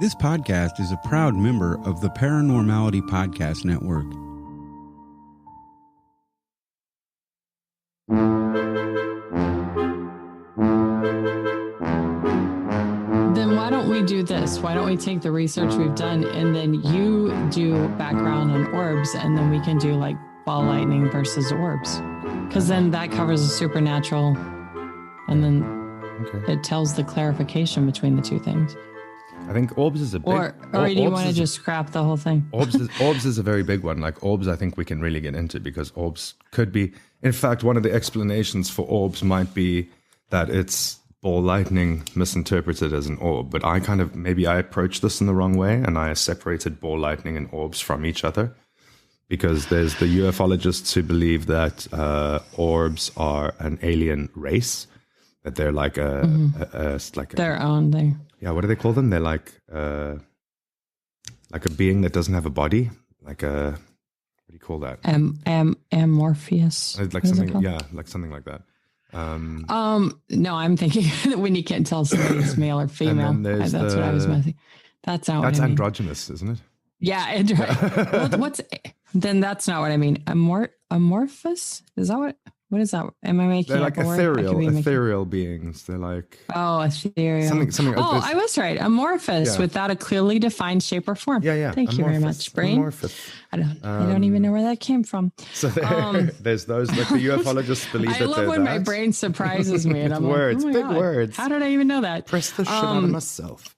This podcast is a proud member of the Paranormality Podcast Network. Then why don't we do this? Why don't we take the research we've done and then you do background on orbs and then we can do like ball lightning versus orbs? Because then that covers the supernatural and then it tells the clarification between the two things. I think orbs is a big... Or do you want to just scrap the whole thing? Orbs is a very big one. Like orbs, I think we can really get into because orbs could be... In fact, one of the explanations for orbs might be that it's ball lightning misinterpreted as an orb. But maybe I approached this in the wrong way and I separated ball lightning and orbs from each other. Because there's the ufologists who believe that orbs are an alien race. That they're like their own thing. Yeah, what do they call them? They're like a being that doesn't have a body. Like a, what do you call that? Amorphous. Like something, yeah, like something like that. No, I'm thinking when you can't tell somebody's male or female. That's what I was messing. That's androgynous, isn't it? Yeah, then that's not what I mean. Amorphous? Is that what is that? Am I making They're like ethereal beings. They're like... Oh, ethereal. Something oh, I was right. Amorphous, without a clearly defined shape or form. Yeah. Thank you very much, brain. Amorphous. I don't even know where that came from. So there's those, like the ufologists believe that I love when my brain surprises me. And I'm words, like, oh my big God, words. how did I even know that? Press the shit out of myself.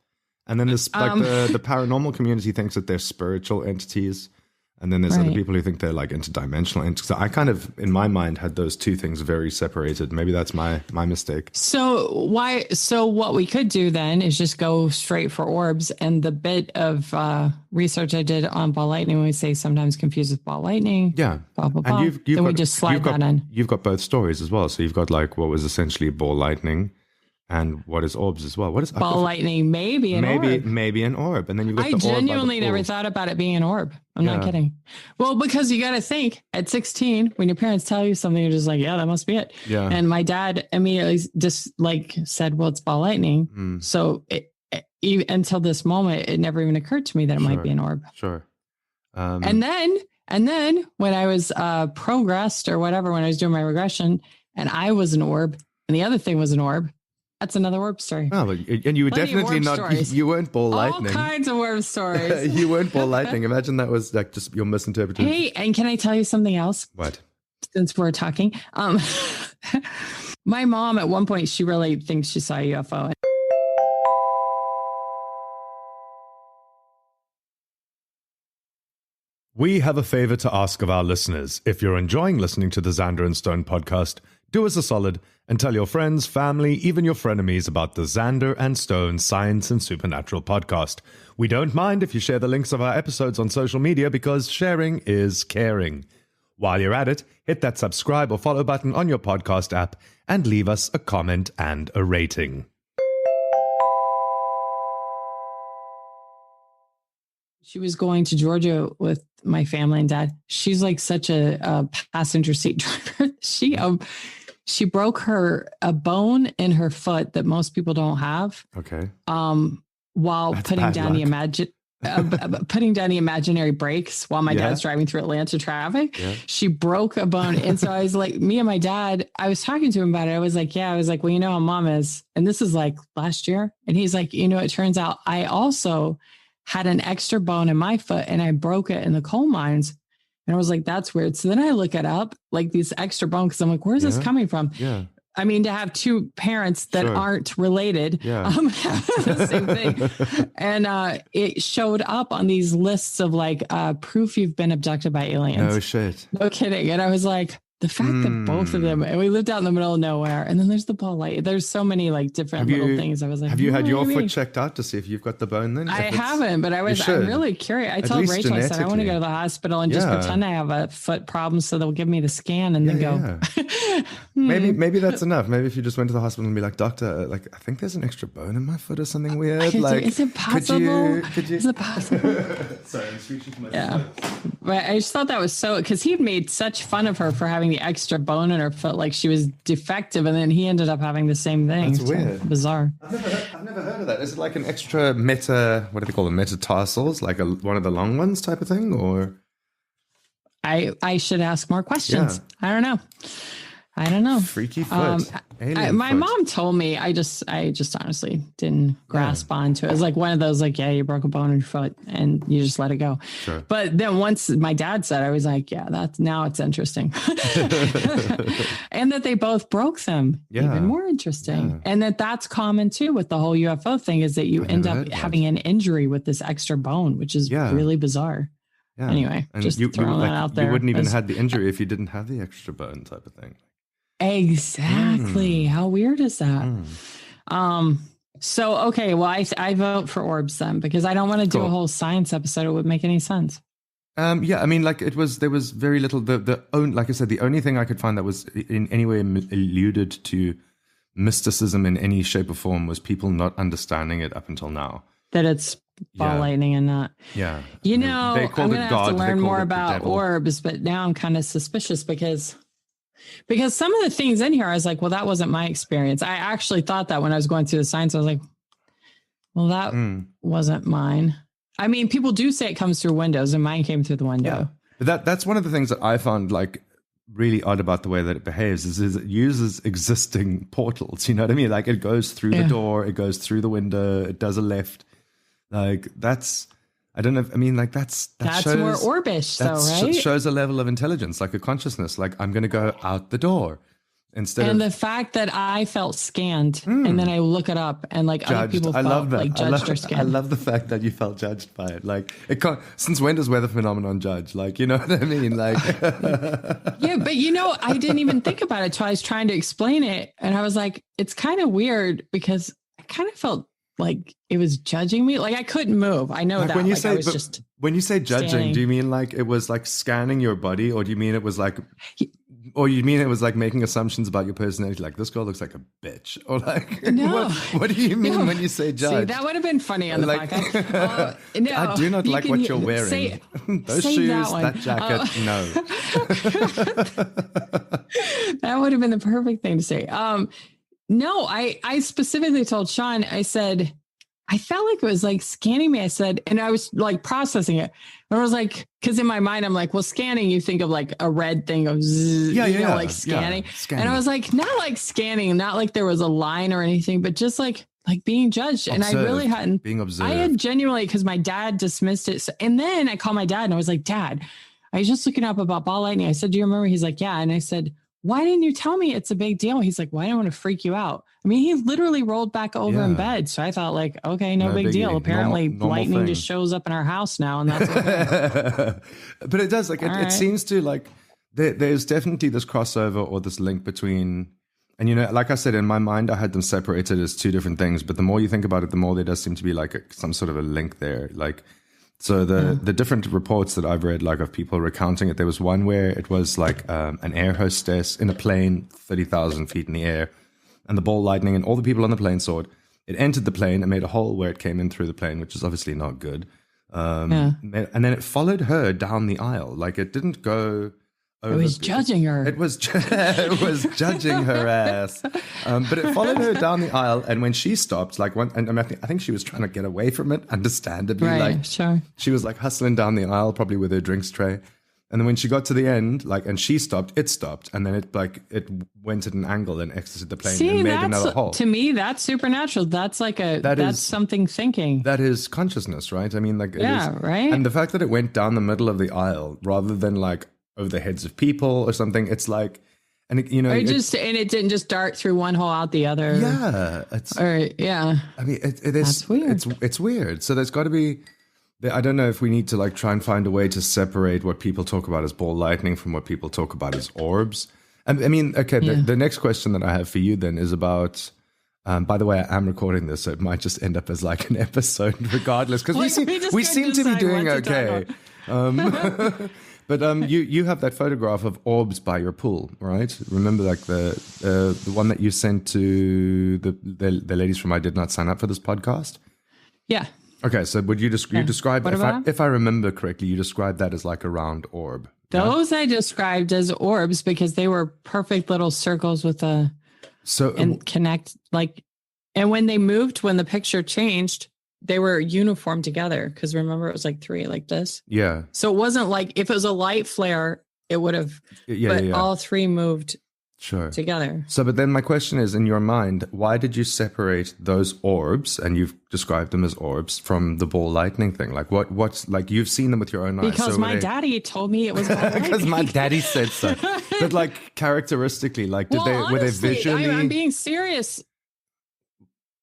And then this, like the paranormal community thinks that they're spiritual entities. And then there's other people who think they're like interdimensional entities. So I kind of, in my mind, had those two things very separated. Maybe that's my mistake. So what we could do then is just go straight for orbs. And the bit of research I did on ball lightning, when we say sometimes confused with ball lightning. Yeah. Blah, blah, blah. And then we just slide that in. You've got both stories as well. So you've got like what was essentially ball lightning. And what is orbs as well? What is ball lightning? Maybe an orb. Maybe an orb. And then you've got the orb. I genuinely never thought about it being an orb. I'm not kidding. Well, because you got to think at 16, when your parents tell you something, you're just like, yeah, that must be it. Yeah. And my dad immediately just like said, well, it's ball lightning. So until this moment, it never even occurred to me that it might be an orb. Sure. And then when I was progressed or whatever, when I was doing my regression and I was an orb and the other thing was an orb, that's another orb story. Oh, and you were definitely not. You weren't ball lightning. All kinds of orb stories. You weren't ball lightning. Imagine that was like just your misinterpretation. Hey, and can I tell you something else? What? Since we're talking, my mom at one point she really thinks she saw a UFO. We have a favor to ask of our listeners. If you're enjoying listening to the Xander and Stone podcast, do us a solid and tell your friends, family, even your frenemies about the Xander and Stone Science and Supernatural podcast. We don't mind if you share the links of our episodes on social media because sharing is caring. While you're at it, hit that subscribe or follow button on your podcast app and leave us a comment and a rating. She was going to Georgia with my family and dad. She's like such a passenger seat driver. She broke a bone in her foot that most people don't have. Okay. While putting down the imaginary brakes while my dad's driving through Atlanta traffic. Yeah. She broke a bone. And so I was like, me and my dad, I was talking to him about it. I was like, well, you know how mom is. And this is like last year. And he's like, it turns out I also had an extra bone in my foot and I broke it in the coal mines. And I was like, that's weird. So then I look it up, like these extra bones, because I'm like, where's this coming from? Yeah. I mean, to have two parents that aren't related, have the same thing. And it showed up on these lists of like proof you've been abducted by aliens. No shit. No kidding. And I was like, the fact that both of them, and we lived out in the middle of nowhere, and then there's the ball light. There's so many like different little things. I was like, have you had your foot checked out to see if you've got the bone then? I haven't, but I'm really curious. I told Rachel, I said, I want to go to the hospital and just pretend I have a foot problem so they'll give me the scan and then go. Maybe that's enough. Maybe if you just went to the hospital and be like, doctor, like I think there's an extra bone in my foot or something weird. Like, is it possible? Could you? Is it possible? Sorry, I'm reaching for my foot. but I just thought that was so, because he'd made such fun of her for having the extra bone in her foot, like she was defective, and then he ended up having the same thing. That's weird. Bizarre. I've never heard of that. Is it like an extra what do they call them? Metatarsals, like one of the long ones type of thing, or? I should ask more questions. Yeah. I don't know. Freaky foot. My mom told me. I just honestly didn't grasp onto it. It was like one of those, like, yeah, you broke a bone in your foot and you just let it go. Sure. But then once my dad said, I was like, yeah, now it's interesting. And that they both broke them. Yeah. Even more interesting. Yeah. And that's common too with the whole UFO thing, is that you end up having an injury with this extra bone, which is really bizarre. Yeah. Anyway, and just throwing that out there. You wouldn't even have the injury if you didn't have the extra bone type of thing. Exactly. How weird is that? So, okay. Well, I vote for orbs then, because I don't want to do a whole science episode. It wouldn't make any sense. Yeah. I mean, like there was very little, like I said, the only thing I could find that was in any way alluded to mysticism in any shape or form was people not understanding it up until now. That it's ball lightning and not. Yeah. You know, I'm going to have to learn more about orbs, but now I'm kind of suspicious because some of the things in here, I was like, well, that wasn't my experience. I actually thought that when I was going through the science, I was like, well, that wasn't mine. I mean, people do say it comes through windows, and mine came through the window. Yeah. But that's one of the things that I found like really odd about the way that it behaves is it uses existing portals. You know what I mean? Like it goes through the door, it goes through the window, it does a lift. Like that's, I don't know. I mean, like that shows more orbish, though, right? Shows a level of intelligence, like a consciousness. Like I'm going to go out the door instead. And the fact that I felt scanned, and then I look it up, and like judged. Other people felt like judged or scanned. I love the fact that you felt judged by it. Like it can't. Since when does weather phenomenon judge? Like, you know what I mean? Like, yeah, but you know, I didn't even think about it till I was trying to explain it, and I was like, it's kind of weird because I kind of felt like it was judging me. Like I couldn't move. I know like that. When you say judging, standing. Do you mean like it was like scanning your body, or do you mean it was like, or you mean it was like making assumptions about your personality? Like this girl looks like a bitch, or like no. What do you mean when you say judge? See, that would have been funny on the podcast. No, I do not like what you're wearing. Those shoes, that jacket, no. That would have been the perfect thing to say. No, I specifically told Sean, I said, I felt like it was like scanning me. I said, and I was like processing it. And I was like, because in my mind, I'm like, well, scanning, you think of like a red thing of zzz, like scanning. And I was like, not like scanning, not like there was a line or anything, but just like being judged. Observed, and I really hadn't. Being observed. I had genuinely, because my dad dismissed it. So, and then I called my dad and I was like, Dad, I was just looking up about ball lightning. I said, do you remember? He's like, yeah. And I said, why didn't you tell me it's a big deal? He's like, well, I don't want to freak you out. I mean, he literally rolled back over in bed. So I thought like, okay, no big deal. Apparently normal lightning thing. Just shows up in our house now. And that's okay. But it does like, it seems to like, there's definitely this crossover or this link between, and you know, like I said, in my mind, I had them separated as two different things. But the more you think about it, the more there does seem to be like some sort of a link there. Like, so the different reports that I've read, like of people recounting it, there was one where it was like an air hostess in a plane 30,000 feet in the air, and the ball lightning and all the people on the plane saw it. It entered the plane and made a hole where it came in through the plane, which is obviously not good. And then it followed her down the aisle. Like it didn't go over. It was judging her. It was judging her ass. But it followed her down the aisle, and when she stopped, like I think she was trying to get away from it, understandably. Right, like sure. She was like hustling down the aisle, probably with her drinks tray. And then when she got to the end, like, and she stopped, it stopped, and then it went at an angle and exited the plane and made another hole. To me, that's supernatural. That's like that's something thinking. That is consciousness, right? I mean, like, right. And the fact that it went down the middle of the aisle rather than like over the heads of people or something, it's like, and it, you know, and it didn't just dart through one hole out the other. Yeah, I mean, it is. That's weird. It's weird. So there's got to be. I don't know if we need to like try and find a way to separate what people talk about as ball lightning from what people talk about as orbs. I mean, okay, the next question that I have for you then is about, by the way, I am recording this, so it might just end up as like an episode regardless, because we seem to be doing okay. But you have that photograph of orbs by your pool, right? Remember like the one that you sent to the ladies from I Did Not Sign Up for This podcast? Yeah. Okay, so would you describe if I remember correctly, you described that as like a round orb. Those I described as orbs because they were perfect little circles with and connect like, and when they moved, when the picture changed, they were uniform together. Because remember, it was like 3 like this. Yeah. So it wasn't like if it was a light flare, it would have. But all 3 moved. Sure. Together. So, but then my question is, in your mind, why did you separate those orbs, and you've described them as orbs, from the ball lightning thing? Like, what's like, you've seen them with your own eyes. Because my daddy told me it was ball lightning. Because my daddy said so. But like, characteristically, like, were they visually? I'm being serious.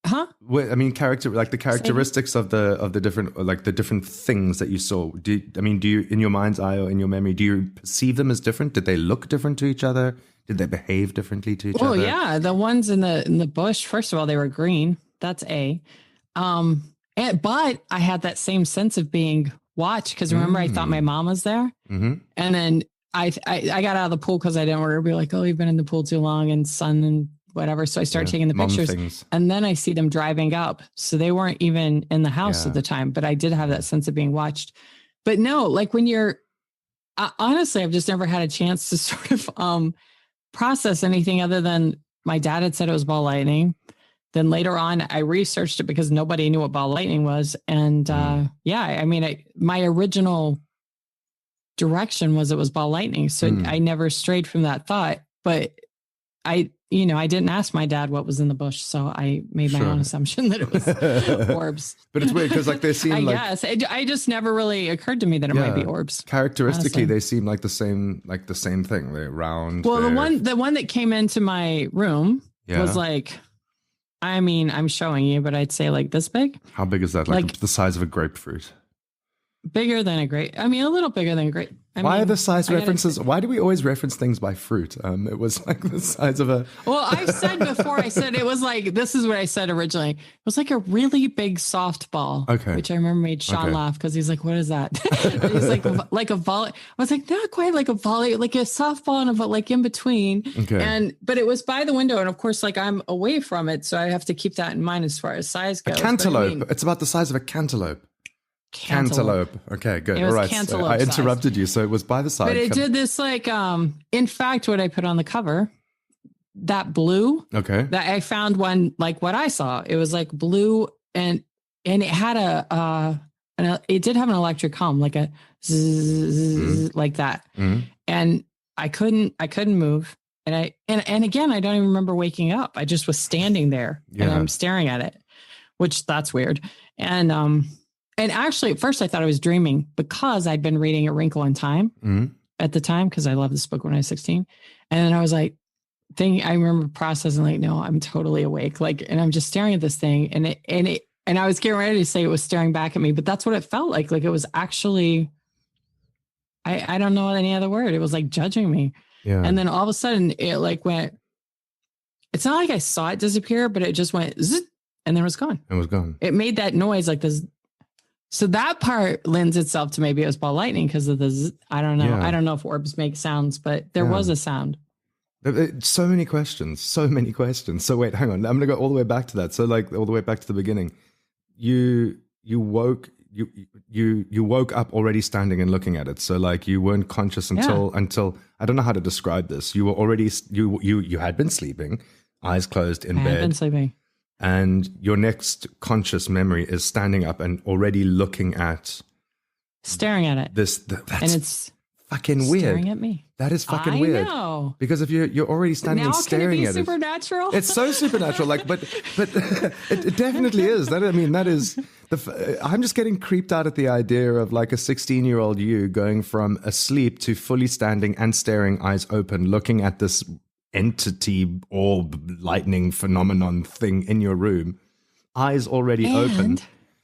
Huh? I mean, the characteristics of the different, like the different things that you saw. Do you, in your mind's eye or in your memory, do you perceive them as different? Did they look different to each other? Did they behave differently to each other? Well, yeah, the ones in the bush. First of all, they were green. That's A. But I had that same sense of being watched because remember, I thought my mom was there, and then I got out of the pool because I didn't want her to be like, "Oh, you've been in the pool too long," and sun and whatever. So I started taking the pictures, and then I see them driving up. So they weren't even in the house at the time, but I did have that sense of being watched. But no, like when you're honestly, I've just never had a chance to sort of process anything other than my dad had said it was ball lightning. Then later on, I researched it because nobody knew what ball lightning was. And my original direction was it was ball lightning. So I never strayed from that thought. But I didn't ask my dad what was in the bush. So I made my own assumption that it was orbs. But it's weird because like they seem like... I guess. I just never really occurred to me that it might be orbs. Characteristically, they seem like the same thing. They're round. Well, the one that came into my room was like... I mean, I'm showing you, but I'd say like this big. How big is that? Like the size of a grapefruit? Bigger than a grape. I mean, a little bigger than a grape. Why are the size references? Why do we always reference things by fruit? It was like the size of a... Well, I said before, it was like, this is what I said originally. It was like a really big softball. Okay. Which I remember made Sean laugh because he's like, what is that? He's like a volley. I was like, not quite like a volley, like a softball and like in between. Okay. But it was by the window. And of course, like I'm away from it. So I have to keep that in mind as far as size goes. A cantaloupe. It's about the size of a cantaloupe. Cantaloupe. Okay, good. All right. I interrupted you, so it was by the side. But it did this like, in fact, what I put on the cover, that blue. Okay. That I found one like what I saw. It was like blue, and it had it did have an electric hum, like a zzz, like that. And I couldn't move. And again, I don't even remember waking up. I just was standing there and I'm staring at it, which that's weird. And actually, at first, I thought I was dreaming because I'd been reading A Wrinkle in Time at the time because I loved this book when I was 16. And then I was like, I remember processing like, no, I'm totally awake. Like, and I'm just staring at this thing, and I was getting ready to say it was staring back at me, but that's what it felt like. Like it was actually, I don't know any other word. It was like judging me. Yeah. And then all of a sudden, it like went. It's not like I saw it disappear, but it just went zzz, and then it was gone. It was gone. It made that noise like this. So that part lends itself to maybe it was ball lightning because of the, I don't know. Yeah. I don't know if orbs make sounds, but there was a sound. So many questions. So wait, hang on. I'm going to go all the way back to that. So like all the way back to the beginning, you woke up already standing and looking at it. So like you weren't conscious until I don't know how to describe this. You were already, you had been sleeping, eyes closed in bed. I had been sleeping. And your next conscious memory is standing up and already looking at... Staring at it. And it's fucking weird. Staring at me. That is fucking weird. I know. Because if you're already standing and staring at it... Now can it be supernatural? It's so supernatural. Like, but it definitely is. That is... I'm just getting creeped out at the idea of like a 16-year-old you going from asleep to fully standing and staring, eyes open, looking at this... entity orb lightning phenomenon thing in your room, eyes already open.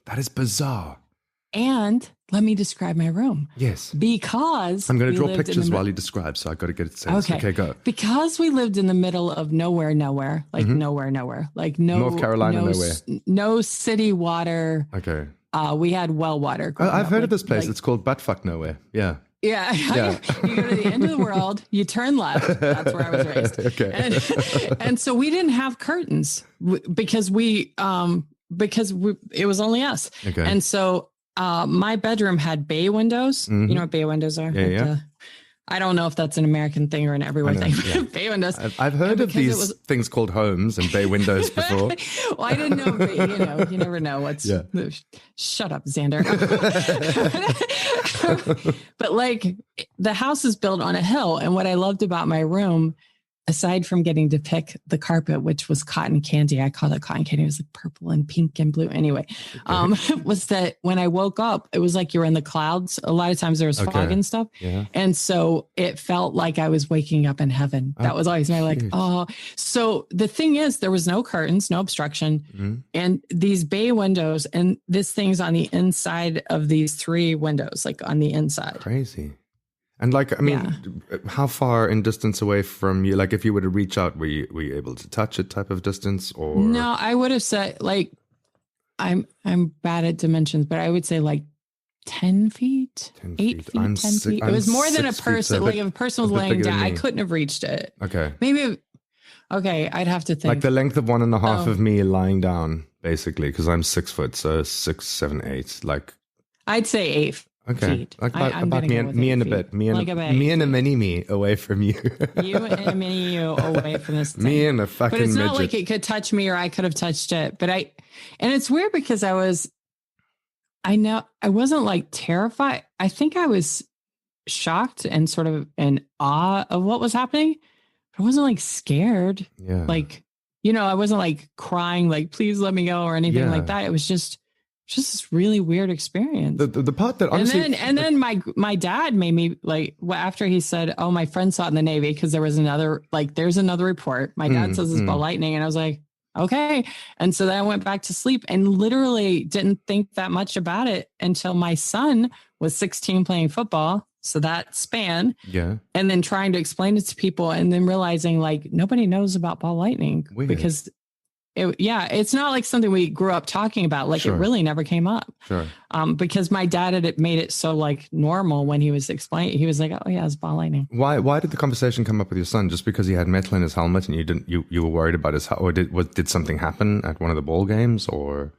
That is bizarre. And let me describe my room. Yes. Because I'm going to draw pictures while you describe, so I got to get it sense. Okay, go. Because we lived in the middle of nowhere, like nowhere, like no North Carolina, nowhere. No city water. Okay. We had well water. I've heard of this place. It's called Buttfuck Nowhere. Yeah. Yeah. You go to the end of the world, you turn left. That's where I was raised. Okay. And so we didn't have curtains because we, because it was only us. Okay. And so my bedroom had bay windows. You know what bay windows are? Yeah. I don't know if that's an American thing or an everywhere thing. Yeah. Bay windows. I've heard of these things called homes and bay windows before. Well, I didn't know, but you never know what's. Yeah. Shut up, Xander. But like the house is built on a hill, and what I loved about my room, aside from getting to pick the carpet, which was cotton candy, I call it cotton candy. It was like purple and pink and blue. Anyway, was that when I woke up, it was like you're in the clouds. A lot of times there was fog and stuff. Yeah. And so it felt like I was waking up in heaven. That was always my so the thing is, there was no curtains, no obstruction, and these bay windows, and this thing's on the inside of these 3 windows, like on the inside. Crazy. And like, I mean, how far in distance away from you? Like, if you were to reach out, were you able to touch it type of distance? Or no, I would have said like, I'm bad at dimensions, but I would say like 10 feet, 8 feet, 10 feet. It was more than a person. Like if a person was laying down, I couldn't have reached it. Okay. Maybe. Okay, I'd have to think. Like the length of 1.5 of me lying down, basically, because I'm 6 foot, so 6, 7, 8. Like I'd say 8. Okay, feet. Like about me and a bit, me and a mini me away from you. You and a mini you away from this thing. Me and a fucking midget. But it's not like it could touch me or I could have touched it. But and it's weird because I wasn't like terrified. I think I was shocked and sort of in awe of what was happening. I wasn't like scared. Yeah. Like, I wasn't like crying, like, please let me go or anything like that. It was just this really weird experience. The part that honestly, and then my dad made me like after he said, "Oh, my friend saw it in the Navy," because there was there's another report. My dad says it's Ball Lightning, and I was like, okay. And so then I went back to sleep and literally didn't think that much about it until my son was 16 playing football. So that span, and then trying to explain it to people, and then realizing like nobody knows about Ball Lightning because. It's not like something we grew up talking about. Like it really never came up. Sure. Because my dad had made it so like normal when he was explaining. He was like, "Oh yeah, it's Ball Lightning." Why did the conversation come up with your son? Just because he had metal in his helmet and you were worried about his, or did something happen at one of the ball games or?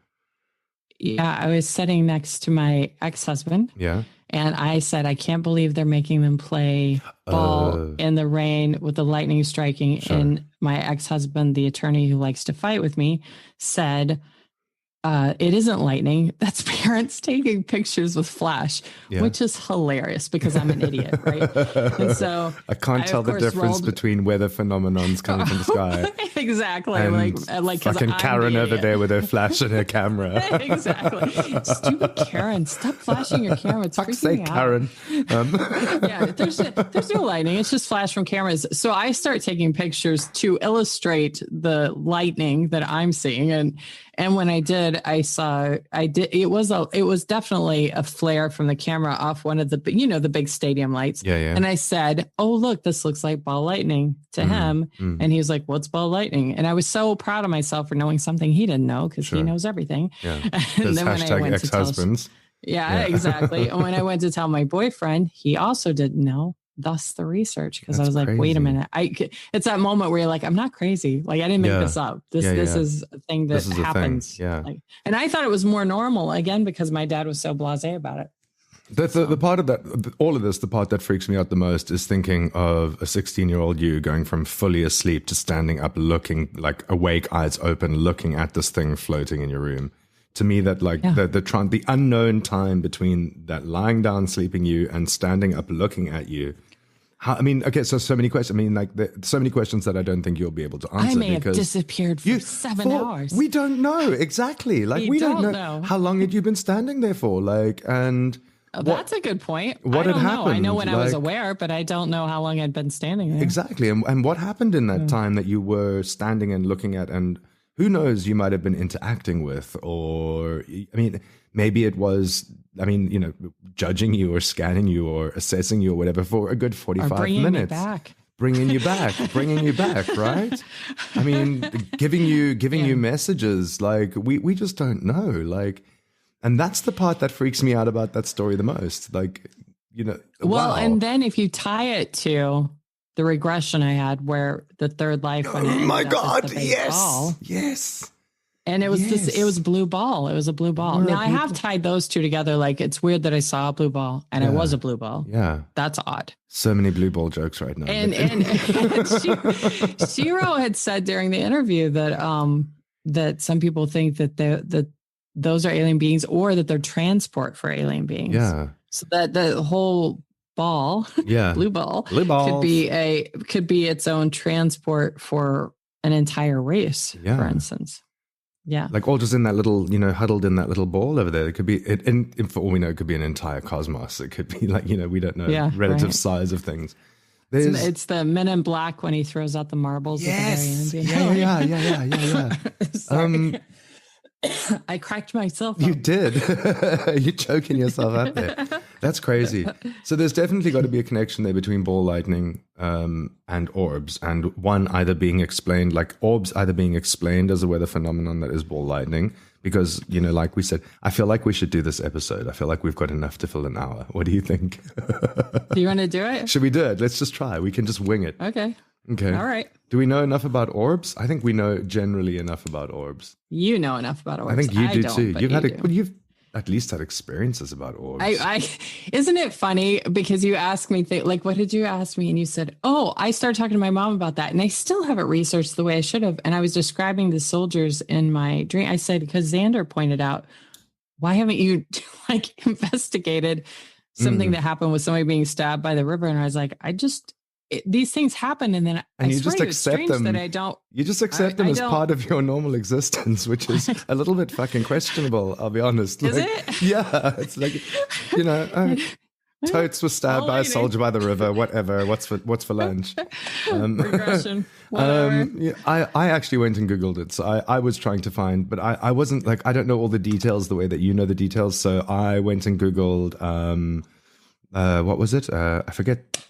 Yeah, I was sitting next to my ex-husband. Yeah. And I said, I can't believe they're making them play ball in the rain with the lightning striking. Sure. And my ex-husband, the attorney who likes to fight with me, said, it isn't lightning. That's parents taking pictures with flash, which is hilarious because I'm an idiot, right? And so I can't tell the difference between weather phenomenons coming from the sky. Exactly. And like fucking Karen over there with her flash and her camera. Exactly. Stupid Karen. Stop flashing your camera. It's freaking me out. Karen. There's no lightning. It's just flash from cameras. So I start taking pictures to illustrate the lightning that I'm seeing. And when I did, it was definitely a flare from the camera off one of the, the big stadium lights. Yeah. And I said, "Oh, look, this looks like Ball Lightning" to him. And he was like, "What's Ball Lightning?" And I was so proud of myself for knowing something he didn't know because he knows everything. Yeah. And then when I went ex-husbands. Exactly. And when I went to tell my boyfriend, he also didn't know. Thus the research, because I was like, wait a minute. It's that moment where you're like, I'm not crazy. Like I didn't make this up. This is a thing that happens. Yeah. And I thought it was more normal again, because my dad was so blasé about it. The part of that, all of this, the part that freaks me out the most is thinking of a 16-year-old you going from fully asleep to standing up, looking like awake, eyes open, looking at this thing floating in your room. To me, that the unknown time between that lying down, sleeping you, and standing up, looking at you. So many questions. So many questions that I don't think you'll be able to answer. I may have disappeared for 7 hours. We don't know exactly. Like we don't know how long had you been standing there for. That's a good point. What had happened? I know when I was aware, but I don't know how long I'd been standing there. Exactly, and what happened in that time that you were standing and looking at, and who knows, you might have been interacting with, or maybe it was, judging you or scanning you or assessing you or whatever for a good 45 minutes. Bringing you back, right? Giving you messages. Like we just don't know. Like, and that's the part that freaks me out about that story the most. Like, Well, wow. And then if you tie it to the regression I had, where the third life. Oh my God! Yes. And it was it was blue ball. It was a blue ball. Now I have tied those two together. Like, it's weird that I saw a blue ball and I was a blue ball. Yeah. That's odd. So many blue ball jokes right now. And Shiro had said during the interview that that some people think that those are alien beings, or that they're transport for alien beings. Yeah. So that the whole ball, blue ball could be its own transport for an entire race, for instance. Yeah. Like all just in that little, huddled in that little ball over there. It could be, for all we know, it could be an entire cosmos. It could be like, we don't know relative size of things. It's the Men in Black when he throws out the marbles. Yes. At the very end. Yeah. I cracked myself up. You did. You're choking yourself out there. That's crazy. So there's definitely got to be a connection there between ball lightning and orbs, and one either being explained, like orbs either being explained as a weather phenomenon that is ball lightning. Because, like we said, I feel like we should do this episode. I feel like we've got enough to fill an hour. What do you think? Do you want to do it? Should we do it? Let's just try. We can just wing it. Okay. All right. Do we know enough about orbs? I think we know generally enough about orbs. You know enough about orbs. I think you do too. You've at least had experiences about orbs. Isn't it funny? Because you asked me, like, what did you ask me? And you said, oh, I started talking to my mom about that. And I still haven't researched the way I should have. And I was describing the soldiers in my dream. I said, because Xander pointed out, why haven't you investigated something that happened with somebody being stabbed by the river? And I was like, these things happen, and then you just accept them. That I don't. You just accept them as part of your normal existence, which is a little bit fucking questionable. I'll be honest. Is it? Yeah, it's like, Totes was stabbed by a soldier by the river. Whatever. What's for lunch? Regression. Whatever. I actually went and Googled it. So I was trying to find, but I wasn't like, I don't know all the details the way that you know the details. So I went and Googled. What was it? I forget.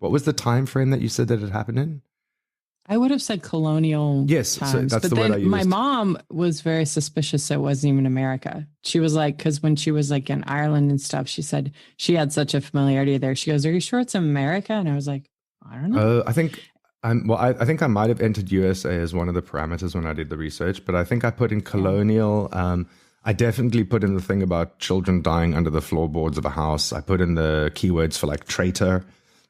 What was the time frame that you said that it happened in? I would have said colonial times. So that's the word I used. My mom was very suspicious it wasn't even America. She was like, because when she was like in Ireland and stuff, she said she had such a familiarity there. She goes, are you sure it's America? And I was like, I don't know. I think I think I might have entered USA as one of the parameters when I did the research, but I think I put in colonial. I definitely put in the thing about children dying under the floorboards of a house. I put in the keywords for like traitor.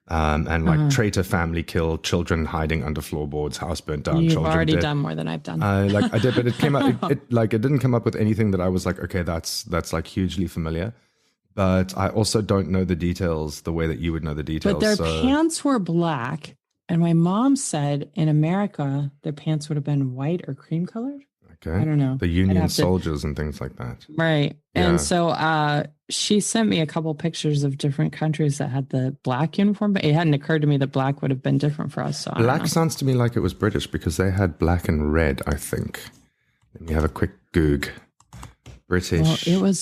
And like traitor family killed, children hiding under floorboards, house burnt down. You've children already dead. Done more than I've done. I did, but it came out. It didn't come up with anything that I was like, okay, that's like hugely familiar. But I also don't know the details the way that you would know the details. But their pants were black, and my mom said in America their pants would have been white or cream colored. Okay, I don't know. The Union soldiers and things like that. Right, yeah. And so she sent me a couple pictures of different countries that had the black uniform, but it hadn't occurred to me that black would have been different for us. So black sounds to me like it was British because they had black and red, I think. Let me have a quick Goog. British. Well,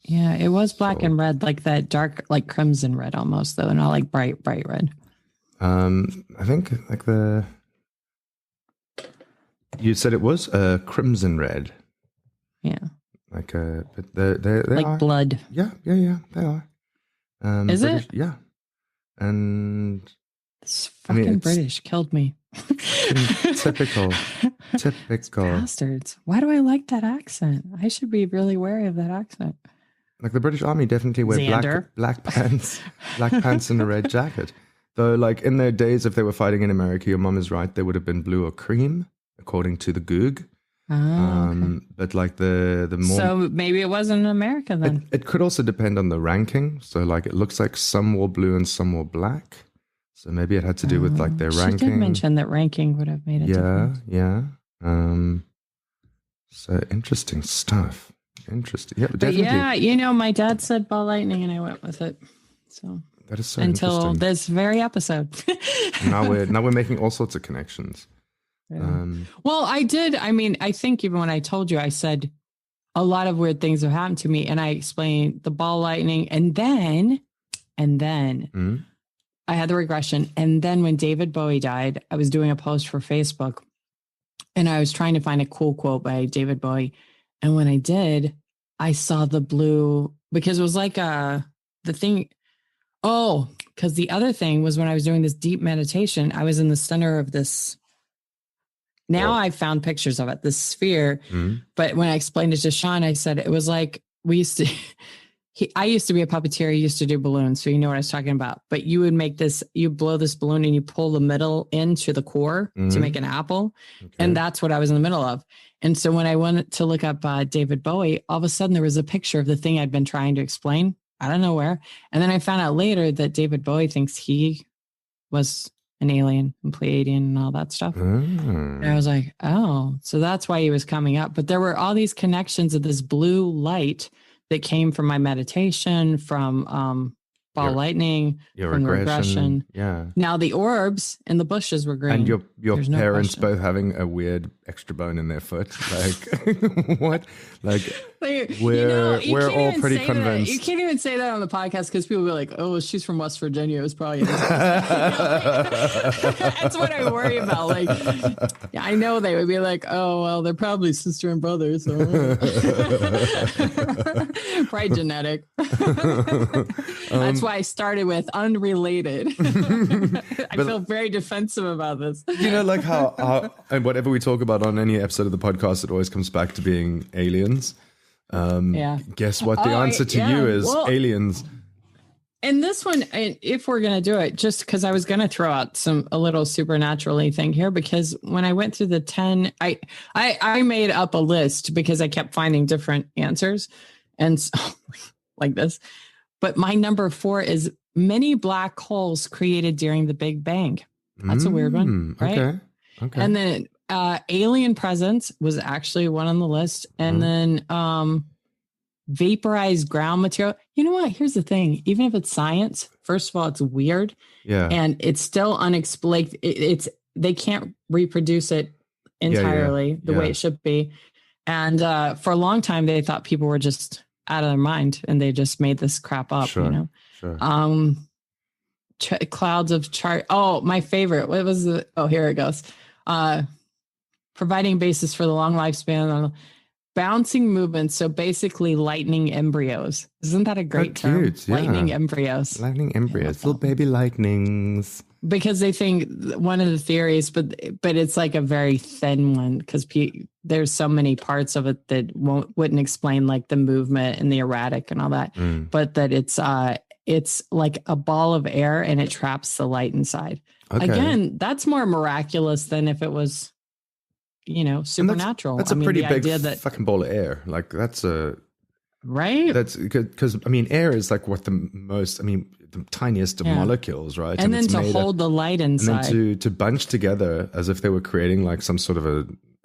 it was black and red, like that dark, like crimson red almost, though, not like bright red. I think like you said it was crimson red. Yeah. Like but they like are. Blood. Yeah, they are. Is British, it? Yeah. And this fucking British killed me. Typical. Bastards. Why do I like that accent? I should be really wary of that accent. Like the British Army definitely wear black pants and a red jacket. Though, like in their days, if they were fighting in America, your mom is right, they would have been blue or cream, according to the Goog. Okay. But like the more, so maybe it wasn't in America then. It could also depend on the ranking. So like it looks like some wore blue and some wore black. So maybe it had to do with like their ranking. She did mention that ranking would have made a difference. Yeah. So interesting stuff. Interesting. Yeah, but definitely. Yeah, my dad said Ball Lightning, and I went with it. So that is so until this very episode. now we're making all sorts of connections. Yeah. Well, I did. I mean, I think even when I told you, I said a lot of weird things have happened to me, and I explained the ball lightning, and then I had the regression. And then when David Bowie died, I was doing a post for Facebook, and I was trying to find a cool quote by David Bowie. And when I did, I saw the blue, because it was like the thing. Oh, because the other thing was when I was doing this deep meditation, I was in the center of this Now I found pictures of it, the sphere. But when I explained it to Sean, I said it was like we used to. I used to be a puppeteer. He used to do balloons, so you know what I was talking about. But you would make this, you blow this balloon and you pull the middle into the core to make an apple. Okay. And that's what I was in the middle of. And so when I went to look up David Bowie, all of a sudden there was a picture of the thing I'd been trying to explain. I don't know where. And then I found out later that David Bowie thinks he was an alien and Pleiadian and all that stuff. And I was like, oh, so that's why he was coming up. But there were all these connections of this blue light that came from my meditation, from ball lightning, from regression. Yeah. Now the orbs and the bushes were green. And your parents both having a weird extra bone in their foot. Like what? Like we're all pretty convinced. You can't even say that on the podcast because people will be like, "Oh, she's from West Virginia. It was probably." That's what I worry about. Like, yeah, I know they would be like, "Oh, well, they're probably sister and brother." So probably genetic. That's why I started with unrelated. I feel very defensive about this. You know, like how and whatever we talk about on any episode of the podcast, it always comes back to being aliens. Guess what the answer to you is? Well, aliens. And this one, if we're going to do it, just because I was going to throw out a little supernaturally thing here, because when I went through the 10, I made up a list because I kept finding different answers and so, like this. But my number 4 is many black holes created during the Big Bang. That's a weird one, right? Okay. And then alien presence was actually one on the list. And then vaporized ground material. You know what? Here's the thing. Even if it's science, first of all, it's weird. Yeah. And it's still unexplained. They can't reproduce it entirely the way it should be. And for a long time, they thought people were just out of their mind and they just made this crap up, you know? Sure. Clouds of chart. Oh, my favorite. What was the, here it goes. Providing basis for the long lifespan, bouncing movements. So basically lightning embryos. Isn't that a great term? Cute, lightning embryos. Lightning embryos, little baby lightnings. Because they think one of the theories, but it's like a very thin one because there's so many parts of it that wouldn't explain like the movement and the erratic and all that, but that it's like a ball of air and it traps the light inside. Okay. Again, that's more miraculous than if it was, supernatural. That's a pretty big fucking ball of air. Like that's right. That's because air is like what the tiniest of molecules, right? And then to hold the light inside, and then to bunch together as if they were creating like some sort of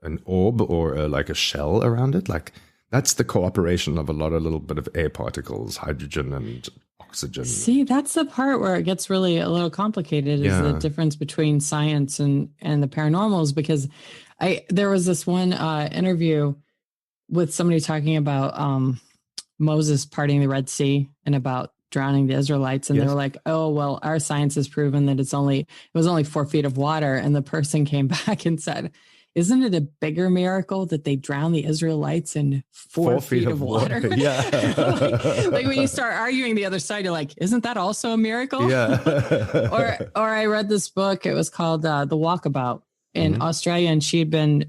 an orb or like a shell around it. Like that's the cooperation of a little bit of air particles, hydrogen and oxygen. See, that's the part where it gets really a little complicated is the difference between science and the paranormals, because there was this one interview with somebody talking about Moses parting the Red Sea and about drowning the Israelites. And they were like, oh, well, our science has proven that it was only 4 feet of water. And the person came back and said, isn't it a bigger miracle that they drowned the Israelites in 4 feet of water? Yeah. like when you start arguing the other side, you're like, isn't that also a miracle? Yeah. or I read this book. It was called The Walkabout in Australia. And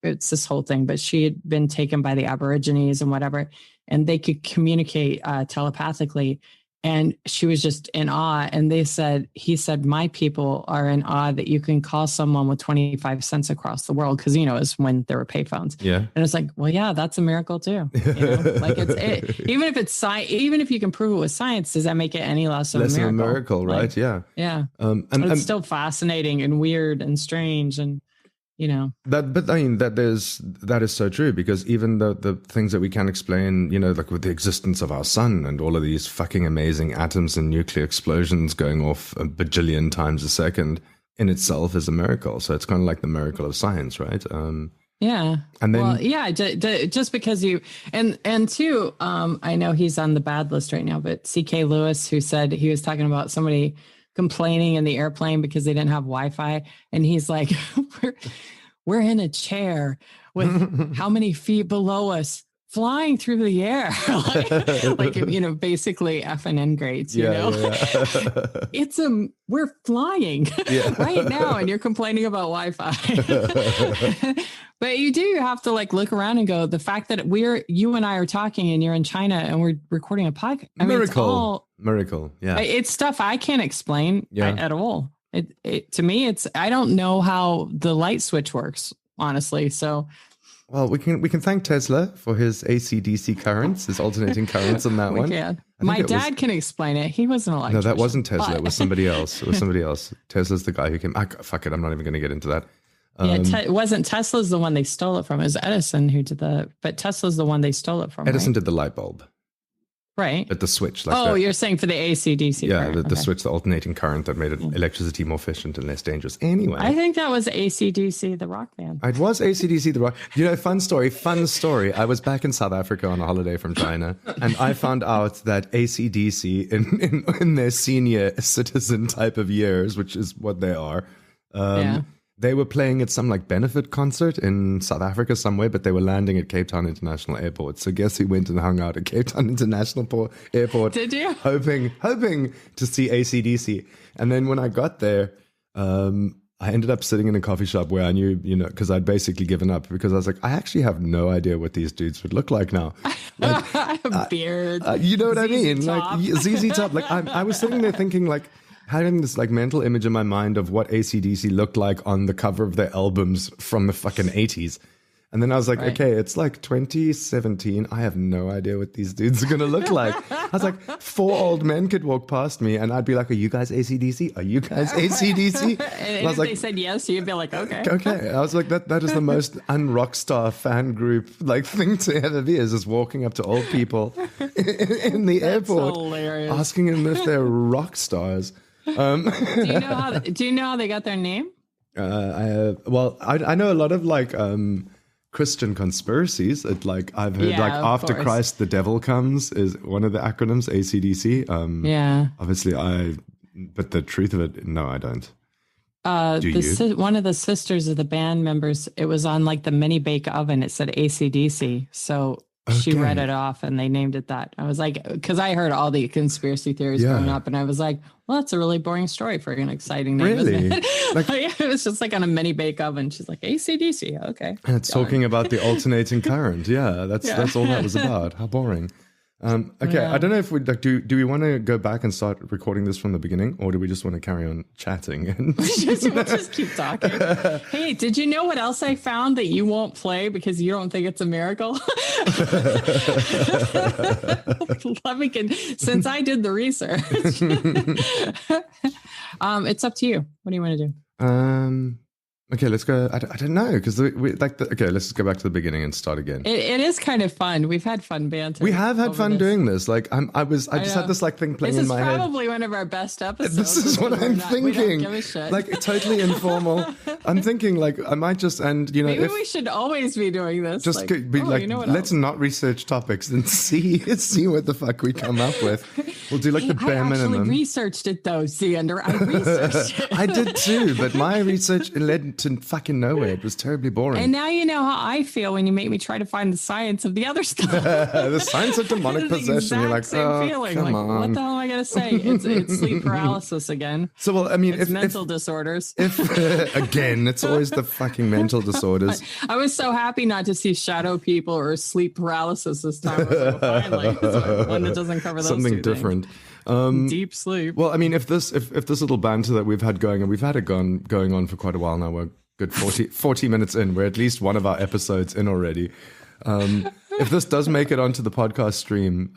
it's this whole thing, but she had been taken by the Aborigines and whatever, and they could communicate telepathically. And she was just in awe. And he said, my people are in awe that you can call someone with 25 cents across the world. Cause it's when there were payphones. Yeah. And it's like, well, yeah, that's a miracle too. Like even if it's even if you can prove it with science, does that make it any less of a miracle? Less of a miracle, right? Like, yeah. And it's still fascinating and weird and strange and, that is so true, because even the things that we can explain, like with the existence of our sun and all of these fucking amazing atoms and nuclear explosions going off a bajillion times a second in itself is a miracle. So it's kind of like the miracle of science, right? Yeah. And then, just because and too, I know he's on the bad list right now, but C.K. Lewis, who said he was talking about somebody complaining in the airplane because they didn't have Wi-Fi. And he's like, we're in a chair with how many feet below us? flying through the air, like basically F and N grades. It's we're flying right now, and you're complaining about Wi-Fi. But you do have to like look around and go, the fact that you and I are talking and you're in China and we're recording a podcast. Miracle. Yeah. It's stuff I can't explain at all. To me, I don't know how the light switch works, honestly. So, well, we can thank Tesla for his AC/DC currents, his alternating currents on that one. Can. My dad can explain it. He wasn't electrician. No, that wasn't Tesla. It was somebody else. Tesla's the guy who came. Fuck it. I'm not even going to get into that. It wasn't Tesla's the one they stole it from. It was Edison who did but Tesla's the one they stole it from. Edison did the light bulb. Right. But the switch. You're saying for the AC/DC. Yeah, the switch, the alternating current that made electricity more efficient and less dangerous. Anyway. I think that was AC/DC, the rock band. It was AC/DC, the rock. Fun story. I was back in South Africa on a holiday from China, and I found out that AC/DC in their senior citizen type of years, which is what they are, they were playing at some like benefit concert in South Africa somewhere, but they were landing at Cape Town International Airport. So guess who went and hung out at Cape Town International Airport? Did you? Hoping to see AC/DC. And then when I got there, I ended up sitting in a coffee shop where I knew, because I'd basically given up, because I was like, I actually have no idea what these dudes would look like now. Like, beard. You know what I mean? Top. Like ZZ Top. Like I was sitting there thinking like, having this like mental image in my mind of what AC/DC looked like on the cover of their albums from the fucking 80s. And then I was like, okay, it's like 2017. I have no idea what these dudes are going to look like. I was like, 4 old men could walk past me and I'd be like, are you guys AC/DC? Are you guys AC/DC? And if they said yes, you'd be like, okay. Okay. I was like, that is the most un-rockstar fan group like thing to ever be, is just walking up to old people in the airport, hilarious. Asking them if they're rock stars. Do you know how they got their name? I know a lot of like Christian conspiracies. I've heard after Christ the devil comes is one of the acronyms, AC/DC. Obviously but the truth of it, no, I don't. One of the sisters of the band members, it was on like the mini bake oven. It said AC/DC. So she read it off and they named it that. I was like, because I heard all the conspiracy theories growing up, and I was like, well, that's a really boring story for an exciting name, isn't it? It was just like on a mini bake oven. She's like, AC/DC. Okay. And it's talking about the alternating current. Yeah, that's all that was about. How boring. Okay, I don't know if we do we want to go back and start recording this from the beginning, or do we just want to carry on chatting? And we'll just keep talking. Hey, did you know what else I found that you won't play because you don't think it's a miracle? Since I did the research. It's up to you. What do you want to do? Okay, let's go. I don't know, because okay, let's just go back to the beginning and start again. It is kind of fun. We've had fun banter. We have had fun doing this. Like I just had this like thing playing in my head. This is probably one of our best episodes. This is what I'm thinking. We don't give a shit. Like totally informal. I'm thinking like I might just maybe we should always be doing this. Just let's not research topics and see what the fuck we come up with. We'll do like the bare minimum. I actually researched it though, Xander. I researched it. I did too, but my research led to fucking nowhere. It was terribly boring. And now you know how I feel when you make me try to find the science of the other stuff. The science of demonic possession. You're like, feeling. Come on. What the hell am I gonna say? It's sleep paralysis again. So well, I mean, it's mental disorders. Again, it's always the fucking mental disorders. I was so happy not to see shadow people or sleep paralysis this time. Finally, one that doesn't cover those something two different. Deep sleep. Well, I mean, if this little banter that we've had going, and we've had it going on for quite a while now, we're good 40 minutes in. We're at least one of our episodes in already. If this does make it onto the podcast stream,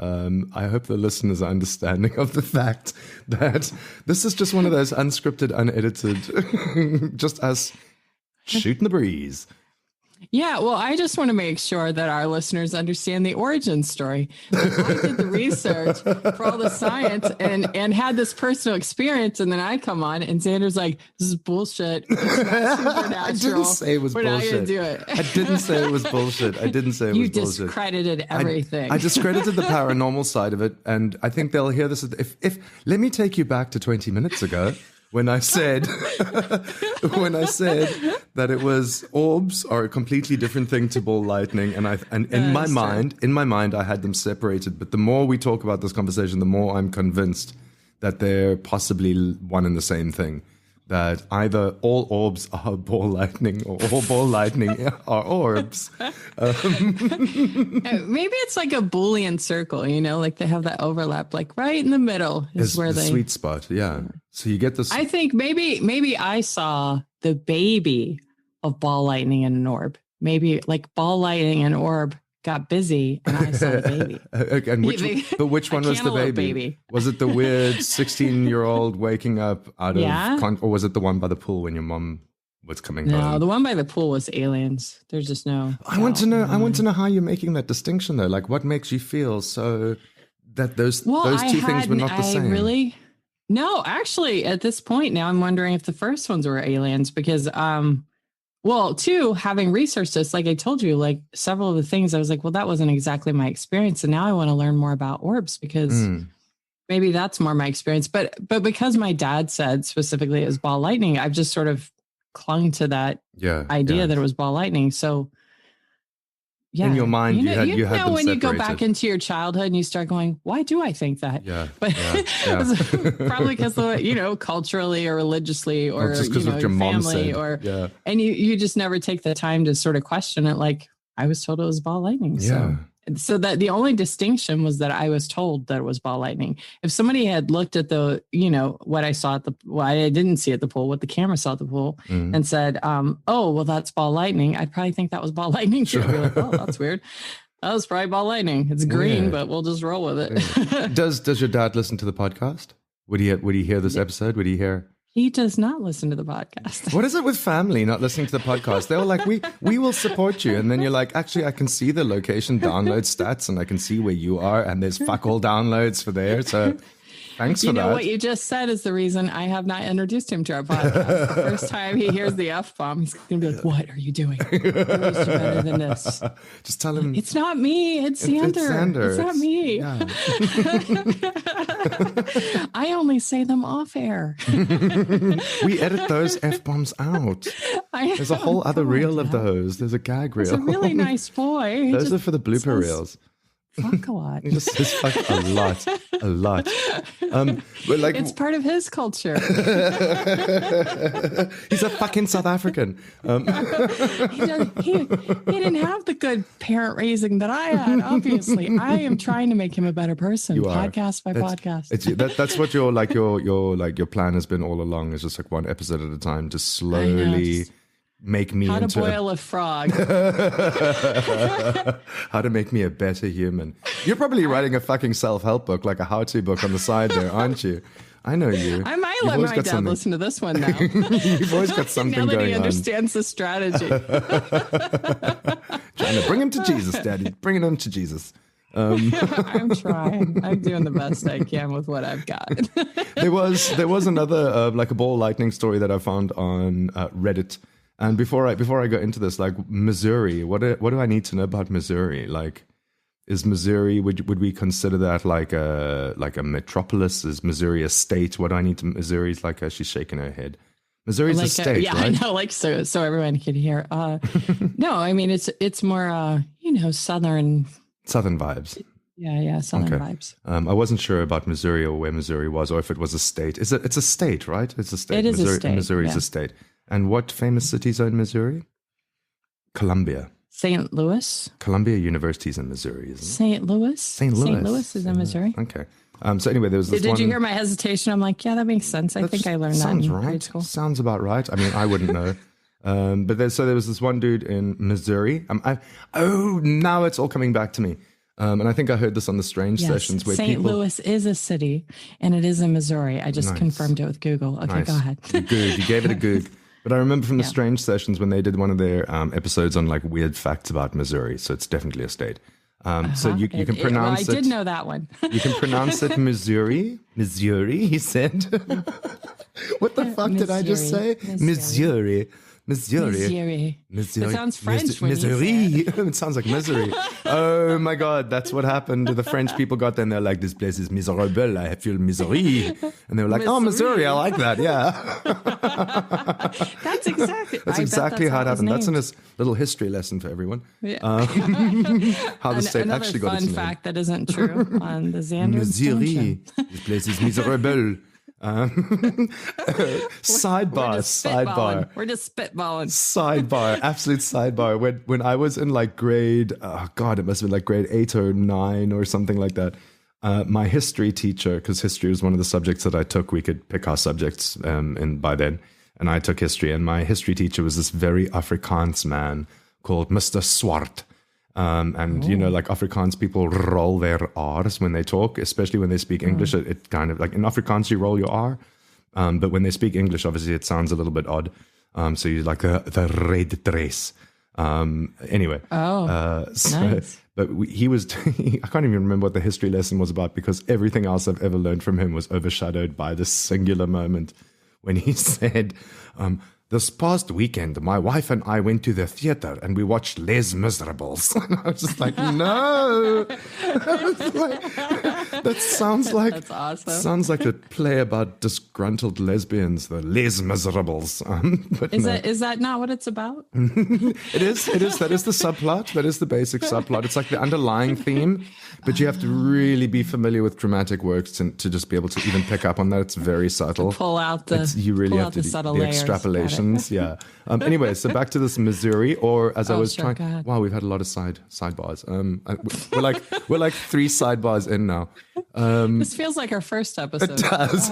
I hope the listeners are understanding of the fact that this is just one of those unscripted, unedited, just us shooting the breeze. Yeah, well, I just want to make sure that our listeners understand the origin story. Like, I did the research for all the science and had this personal experience, and then I come on and Xander's like, "This is bullshit. I didn't say it was bullshit. We're not going to do it." I didn't say it was bullshit. I didn't say it was bullshit. You discredited everything. I discredited the paranormal side of it, and I think they'll hear this. If let me take you back to 20 minutes ago, when I said that it was orbs are a completely different thing to ball lightning, and in my mind I had them separated. But the more we talk about this conversation, the more I'm convinced that they're possibly one and the same thing. That either all orbs are ball lightning or all ball lightning are orbs. Maybe it's like a Boolean circle, you know, like they have that overlap, like right in the middle is where the sweet spot. Yeah. So you get this. I think maybe I saw the baby of ball lightning and an orb. Maybe like ball lightning and orb got busy and I saw the baby. And which one was the baby? Was it the weird 16-year-old waking up out of, or was it the one by the pool when your mom was coming home? No, the one by the pool was aliens. There's just no. I want to know how you're making that distinction though. Like, what makes you feel so that those two things were not the same? No, actually, at this point now, I'm wondering if the first ones were aliens because well, two, having researched this, like I told you, like several of the things, I was like, well, that wasn't exactly my experience. And now I want to learn more about orbs because maybe that's more my experience. But because my dad said specifically it was ball lightning, I've just sort of clung to that idea that it was ball lightning. So yeah, in your mind, you had them when you go separated. back into your childhood and you start going, why do I think that? Probably because culturally or religiously or just because of your mom family said. And you just never take the time to sort of question it. Like I was told it was ball lightning. So that the only distinction was that I was told that it was ball lightning. If somebody had looked at what I saw I didn't see at the pool, what the camera saw at the pool and said, oh, well, that's ball lightning. I'd probably think that was ball lightning too. I'd be like, oh, that's weird. That was probably ball lightning. It's green, but we'll just roll with it. Does your dad listen to the podcast? Would he hear this episode? Would he hear? He does not listen to the podcast. What is it with family not listening to the podcast? They were like, we will support you. And then you're like, actually, I can see the location download stats and I can see where you are. And there's fuck all downloads for there. So thanks for that. You know, what you just said is the reason I have not introduced him to our podcast. The first time he hears the F-bomb, he's going to be like, what are you doing? I wish you better than this. Just tell him. It's not me. It's Xander. It's not me. Yeah. I only say them off air. We edit those F-bombs out. There's a whole other reel of those. There's a gag reel. He's a really nice boy. Those are for the blooper reels. Fuck a lot. He just says fuck a lot. But like, it's part of his culture. He's a fucking South African. He didn't have the good parent raising that I had. Obviously, I am trying to make him a better person. Podcast by podcast. That's what your plan has been all along. Is just like one episode at a time, just slowly. Make me how to boil a frog. How to make me a better human. You're probably writing a fucking self-help book, like a how-to book on the side there, aren't you? I know you. I might let my dad listen to this one now. You've always got something going on. Now that he understands the strategy. Trying to bring him to Jesus, Daddy. Bringing him to Jesus. I'm trying. I'm doing the best I can with what I've got. There was another like a ball lightning story that I found on Reddit. And before I go into this, like Missouri, what do I need to know about Missouri? Like, is Missouri, would we consider that like a metropolis? Is Missouri a state? What do I need to? Missouri's like she's shaking her head. Missouri's a state, right? I know, like so everyone can hear. No, I mean it's more southern vibes. Yeah, southern vibes. I wasn't sure about Missouri or where Missouri was, or if it was a state. It's a state, right? It's a state. It is a state. Missouri's a state. And what famous cities are in Missouri? Columbia. St. Louis. Columbia University is in Missouri, isn't it? St. Louis. St. Louis is in Missouri. Okay. So anyway, there was this Did you hear my hesitation? I'm like, yeah, that makes sense. I think I learned that in grade school. Sounds about right. I mean, I wouldn't know. But there was this one dude in Missouri. Now it's all coming back to me. And I think I heard this on the Strange Sessions. Where St. Louis is a city, and it is in Missouri. I just confirmed it with Google. Okay, go ahead. You gave it a Goog. But I remember from the Strange Sessions when they did one of their episodes on like weird facts about Missouri. So it's definitely a state. So you can pronounce it. I did know that one. You can pronounce it Missouri. Missouri, he said. What the fuck did I just say? Missouri. Missouri. It sounds French when Missouri. you say it. It sounds like misery. Oh my God, that's what happened. The French people got there and they're like, this place is miserable. I feel misery. And they were like, oh, Missouri, I like that. Yeah. That's exactly how it happened. That's in a little history lesson for everyone. Yeah. How the state actually got its name. Another fun fact that isn't true on the Xander. Missouri. This place is miserable. Sidebar. We're just spitballing. Sidebar, absolute sidebar. When I was in like grade, oh God, it must have been like grade 8 or 9 or something like that. My history teacher, because history was one of the subjects that I took, we could pick our subjects by then, and I took history. And my history teacher was this very Afrikaans man called Mr. Swart. You know, like Afrikaans people roll their R's when they talk, especially when they speak English. It kind of like in Afrikaans you roll your R, but when they speak English, obviously it sounds a little bit odd. So you like the red dress. Anyway. Nice. But he was, I can't even remember what the history lesson was about because everything else I've ever learned from him was overshadowed by this singular moment when he said, this past weekend, my wife and I went to the theater and we watched Les Miserables. And I was just like, no. That sounds like That's awesome. Sounds like a play about disgruntled lesbians, the Les Miserables. But is that not what it's about? It is. That is the subplot. That is the basic subplot. It's like the underlying theme, but you have to really be familiar with dramatic works to just be able to even pick up on that. It's very subtle. Pull out the subtle the layers. extrapolations. Yeah. Anyway, so back to this Missouri, or as I was trying. God. Wow, we've had a lot of sidebars. We're like 3 sidebars in now. This feels like our first episode. It does.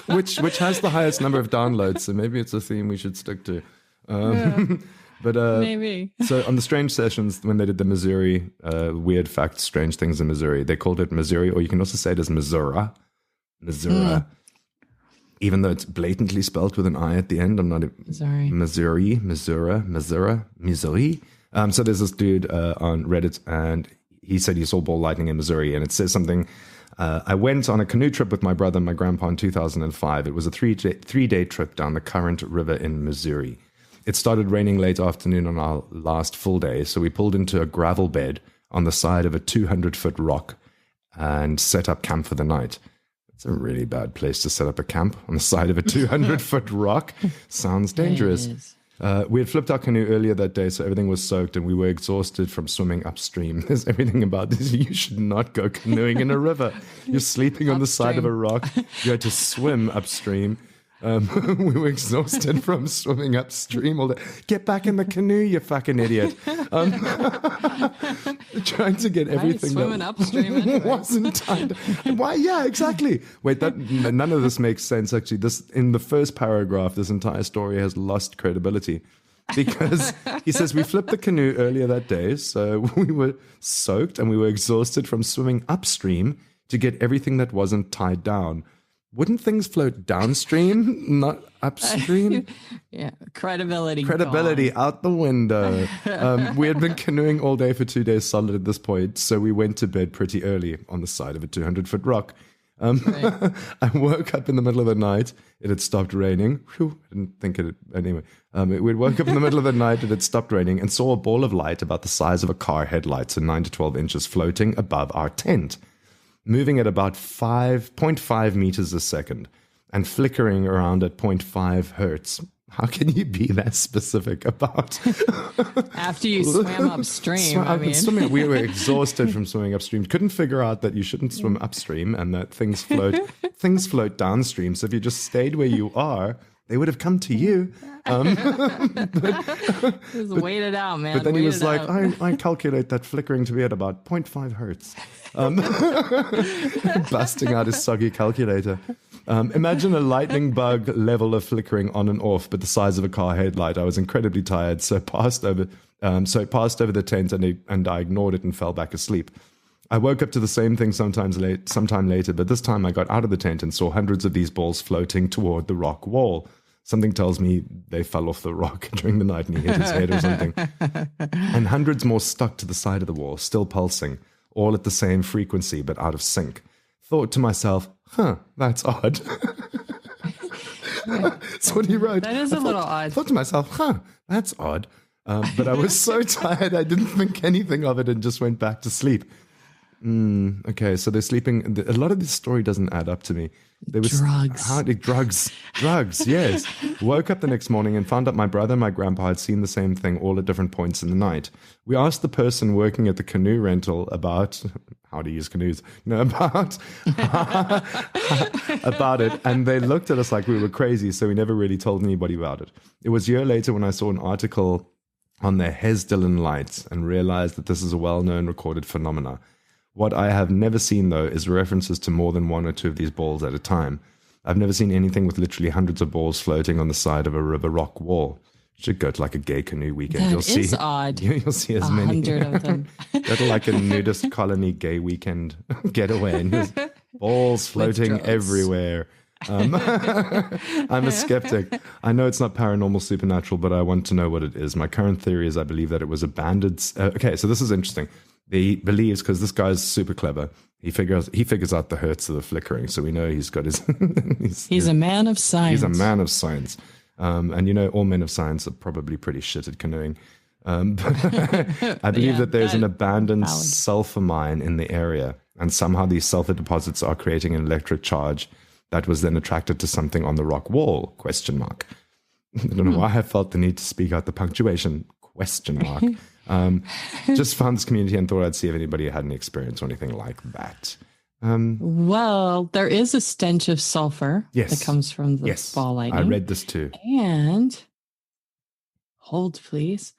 which has the highest number of downloads, so maybe it's a theme we should stick to. But maybe. So on the Strange Sessions, when they did the Missouri weird facts, strange things in Missouri, they called it Missouri, or you can also say it as Missouri. Even though it's blatantly spelled with an I at the end. I'm not Missouri. So there's this dude on Reddit, and he said he saw Ball Lightning in Missouri, and it says something. I went on a canoe trip with my brother and my grandpa in 2005. It was a three-day trip down the Current River in Missouri. It started raining late afternoon on our last full day, so we pulled into a gravel bed on the side of a 200-foot rock and set up camp for the night. It's a really bad place to set up a camp on the side of a 200-foot rock. Sounds dangerous. We had flipped our canoe earlier that day, so everything was soaked, and we were exhausted from swimming upstream. There's everything about this. You should not go canoeing in a river. You're sleeping on the side of a rock. You had to swim upstream. We were exhausted from swimming upstream all day. Get back in the canoe, you fucking idiot. Trying to get everything swimming upstream anyway. Wasn't tied. Why? Yeah, exactly. Wait, none of this makes sense, actually. This in the first paragraph, this entire story has lost credibility. Because he says, we flipped the canoe earlier that day, so we were soaked and we were exhausted from swimming upstream to get everything that wasn't tied down. Wouldn't things float downstream, not upstream? Yeah, credibility gone. Out the window. We had been canoeing all day for 2 days solid at this point, so we went to bed pretty early on the side of a 200-foot rock. Right. I woke up in the middle of the night. It had stopped raining. Whew, I didn't think it. Anyway, we woke up in the middle of the night. It had stopped raining and saw a ball of light about the size of a car headlight, so 9 to 12 inches, floating above our tent, moving at about 5.5 meters a second and flickering around at 0.5 hertz. How can you be that specific about? After you swam upstream, Swimming, we were exhausted from swimming upstream. Couldn't figure out that you shouldn't swim upstream and that things float downstream. So if you just stayed where you are, they would have come to you. Just wait it out, man. But then he was like, I calculate that flickering to be at about 0.5 hertz. Busting out his soggy calculator. Imagine a lightning bug level of flickering on and off, but the size of a car headlight. I was incredibly tired, so it passed over the tent, and I ignored it and fell back asleep. I woke up to the same thing sometime later, but this time I got out of the tent and saw hundreds of these balls floating toward the rock wall. Something tells me they fell off the rock during the night and he hit his head or something. And hundreds more stuck to the side of the wall, still pulsing, all at the same frequency but out of sync. Thought to myself, that's odd. That's what he wrote. That is a little odd. I thought to myself, that's odd. But I was so tired, I didn't think anything of it and just went back to sleep. Okay, so they're sleeping. A lot of this story doesn't add up to me. There was drugs. Yes. Woke up the next morning and found out my brother and my grandpa had seen the same thing all at different points in the night. We asked the person working at the canoe rental about how to use canoes. No, about it, and they looked at us like we were crazy. So we never really told anybody about it. It was a year later when I saw an article on the Hesdalen lights and realized that this is a well-known recorded phenomena. What I have never seen, though, is references to more than one or two of these balls at a time. I've never seen anything with literally hundreds of balls floating on the side of a river rock wall. You should go to like a gay canoe weekend. That is odd. You'll see as many. 100 of them. Go to like a nudist colony gay weekend getaway and there's balls floating everywhere. I'm a skeptic. I know it's not paranormal supernatural, but I want to know what it is. My current theory is I believe that it was abandoned. Okay, so this is interesting. He believes, because this guy's super clever, he figures out the hertz of the flickering, so we know he's got his... he's a man of science. He's a man of science. And all men of science are probably pretty shit at canoeing. But I believe that there's an abandoned sulfur mine in the area, and somehow these sulfur deposits are creating an electric charge that was then attracted to something on the rock wall, ? I don't know why I felt the need to speak out the punctuation, ? Just found this community and thought I'd see if anybody had any experience or anything like that. Well, there is a stench of sulfur that comes from the ball lightning. I read this too. And hold, please.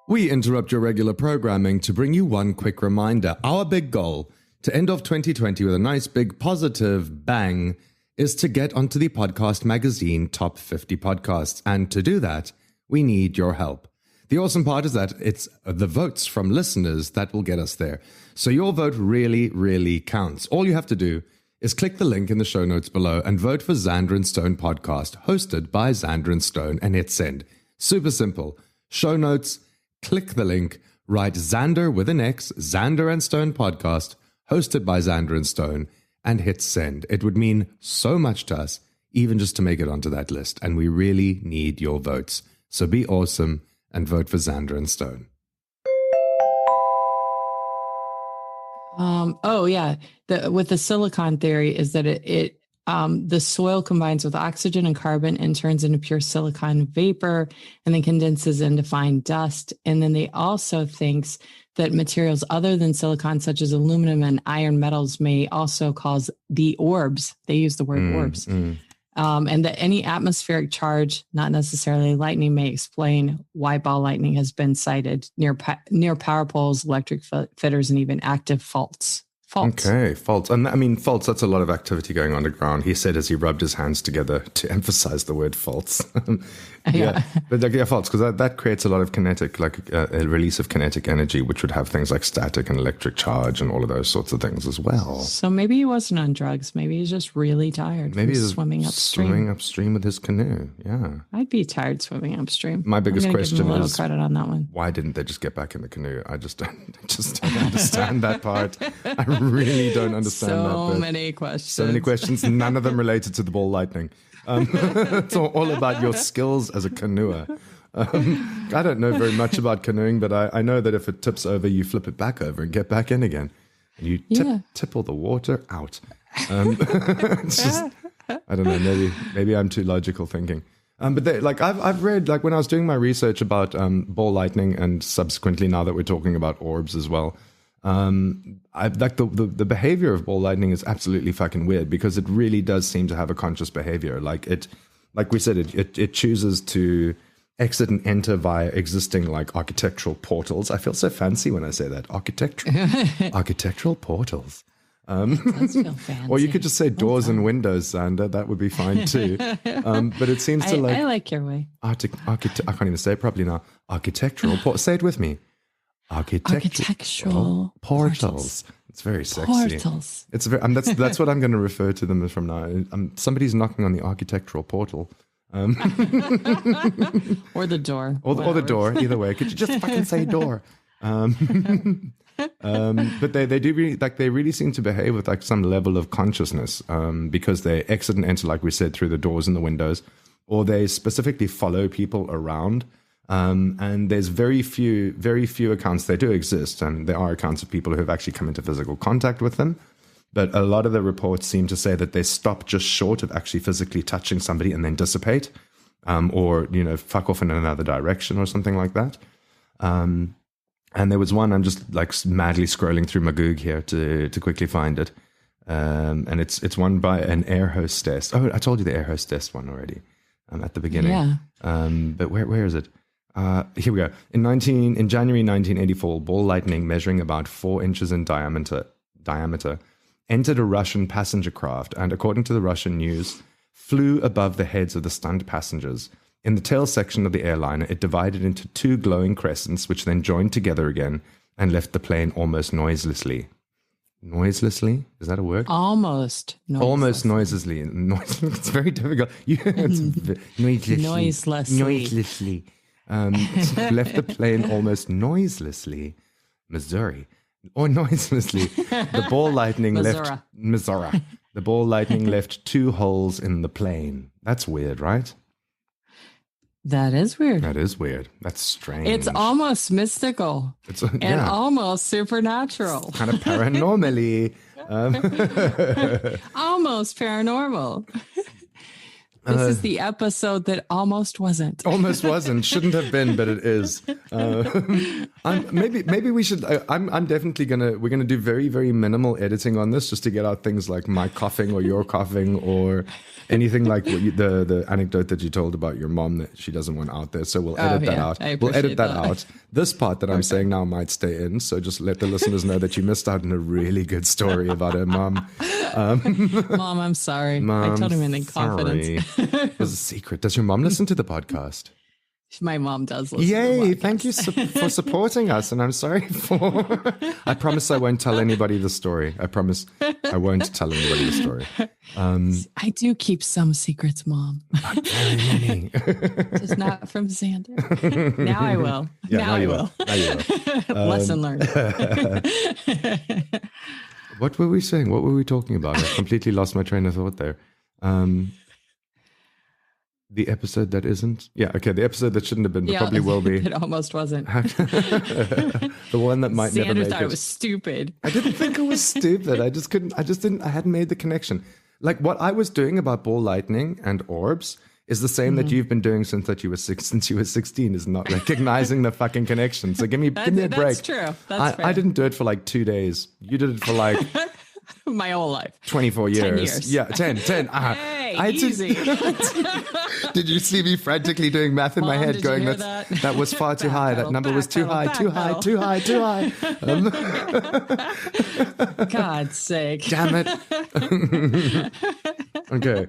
We interrupt your regular programming to bring you one quick reminder. Our big goal, to end off 2020 with a nice big positive bang, is to get onto the Podcast Magazine Top 50 Podcasts. And to do that, we need your help. The awesome part is that it's the votes from listeners that will get us there. So your vote really, really counts. All you have to do is click the link in the show notes below and vote for Xander and Stone Podcast, hosted by Xander and Stone, and hit send. Super simple. Show notes, click the link, write Xander with an X, Xander and Stone Podcast, hosted by Xander and Stone, and hit send. It would mean so much to us, even just to make it onto that list. And we really need your votes. So be awesome and vote for Xander and Stone. With the silicon theory is that the soil combines with oxygen and carbon and turns into pure silicon vapor and then condenses into fine dust. And then they also thinks that materials other than silicon, such as aluminum and iron metals, may also cause the orbs. They use the word orbs. And that any atmospheric charge, not necessarily lightning, may explain why ball lightning has been sighted near power poles, electric fitters, and even active faults. Okay, faults. And I mean, faults, that's a lot of activity going on underground. He said as he rubbed his hands together to emphasize the word faults. Faults, because that creates a lot of kinetic, a release of kinetic energy, which would have things like static and electric charge and all of those sorts of things as well. So maybe he wasn't on drugs. Maybe he's just really tired. Maybe he's swimming upstream. Swimming upstream with his canoe, yeah. I'd be tired swimming upstream. My biggest question give him a little is, credit on that one. Why didn't they just get back in the canoe? I just don't understand that part. I really don't understand that. So many questions. So many questions, none of them related to the ball lightning. It's all about your skills as a canoeer. I don't know very much about canoeing, but I know that if it tips over, you flip it back over and get back in again. And you tip all the water out. It's just, I don't know, maybe I'm too logical thinking. But I've read, when I was doing my research about ball lightning, and subsequently now that we're talking about orbs as well, the behavior of ball lightning is absolutely fucking weird, because it really does seem to have a conscious behavior. Like we said, it chooses to exit and enter via existing architectural portals. I feel so fancy when I say that. Architectural portals. Does feel fancy. Or you could just say doors and windows, Xander. That would be fine too. But it seems to I like your way. I can't even say it properly now. Architectural say it with me. Architectural portals. It's very sexy. Portals. It's very. That's what I'm going to refer to them from now. Somebody's knocking on the architectural portal. Or the door. Or the door. Either way. Could you just fucking say door? But they do really, like, they really seem to behave with like some level of consciousness, because they exit and enter, like we said, through the doors and the windows, or they specifically follow people around. And there's very few accounts. They do exist, and there are accounts of people who have actually come into physical contact with them. But a lot of the reports seem to say that they stop just short of actually physically touching somebody and then dissipate, or, you know, fuck off in another direction or something like that. And there was one, I'm just like madly scrolling through Magog here to quickly find it. And it's one by an air hostess. Oh, I told you the air hostess one already at the beginning. Yeah. But where is it? Here we go. In January 1984, Ball Lightning, measuring about 4 inches in diameter, entered a Russian passenger craft, and according to the Russian news, flew above the heads of the stunned passengers. In the tail section of the airliner, it divided into 2 glowing crescents, which then joined together again and left the plane almost noiselessly. Noiselessly? Is that a word? Almost noiselessly. Almost noiselessly. It's very difficult. Noiselessly. Left the plane almost noiselessly. Missouri. Or noiselessly. The Ball Lightning left... Missouri. The Ball Lightning left 2 holes in the plane. That's weird, right? That is weird. That is weird. That's strange. It's almost mystical. And almost supernatural. Kind of paranormally. Almost paranormal. This is the episode that almost wasn't. Almost wasn't. Shouldn't have been, but it is. Maybe we should. I'm definitely we're gonna do very, very minimal editing on this, just to get out things like my coughing or your coughing or anything like the anecdote that you told about your mom that she doesn't want out there. So we'll edit that out. We'll edit that out. This part that I'm saying now might stay in. So just let the listeners know that you missed out on a really good story about her mom. Mom, I'm sorry. Mom, I told him in confidence. It was a secret. Does your mom listen to the podcast? My mom does listen. Yay! Thank you for supporting us, and I'm sorry for. I promise I won't tell anybody the story. I promise I won't tell anybody the story. I do keep some secrets, Mom. Not very many. Just not from Xander. Now I will. Yeah, now I will. Now you will. Lesson learned. What were we saying? What were we talking about? I completely lost my train of thought there. The episode that isn't? Yeah, okay. The episode that shouldn't have been, but probably will be. It almost wasn't. The one that might never make it. Xander thought it was stupid. I didn't think it was stupid. I just didn't, I hadn't made the connection. Like, what I was doing about Ball Lightning and Orbs is the same that you've been doing since you were 16, is not recognizing the fucking connection. So give me a break. That's true. That's fair. I didn't do it for like 2 days. You did it for like... my whole life. 24 years. 10 years. Yeah, 10. Hey, easy. Did you see me frantically doing math in my head going, that was far too high. That number was too high. God's sake. Damn it. Okay.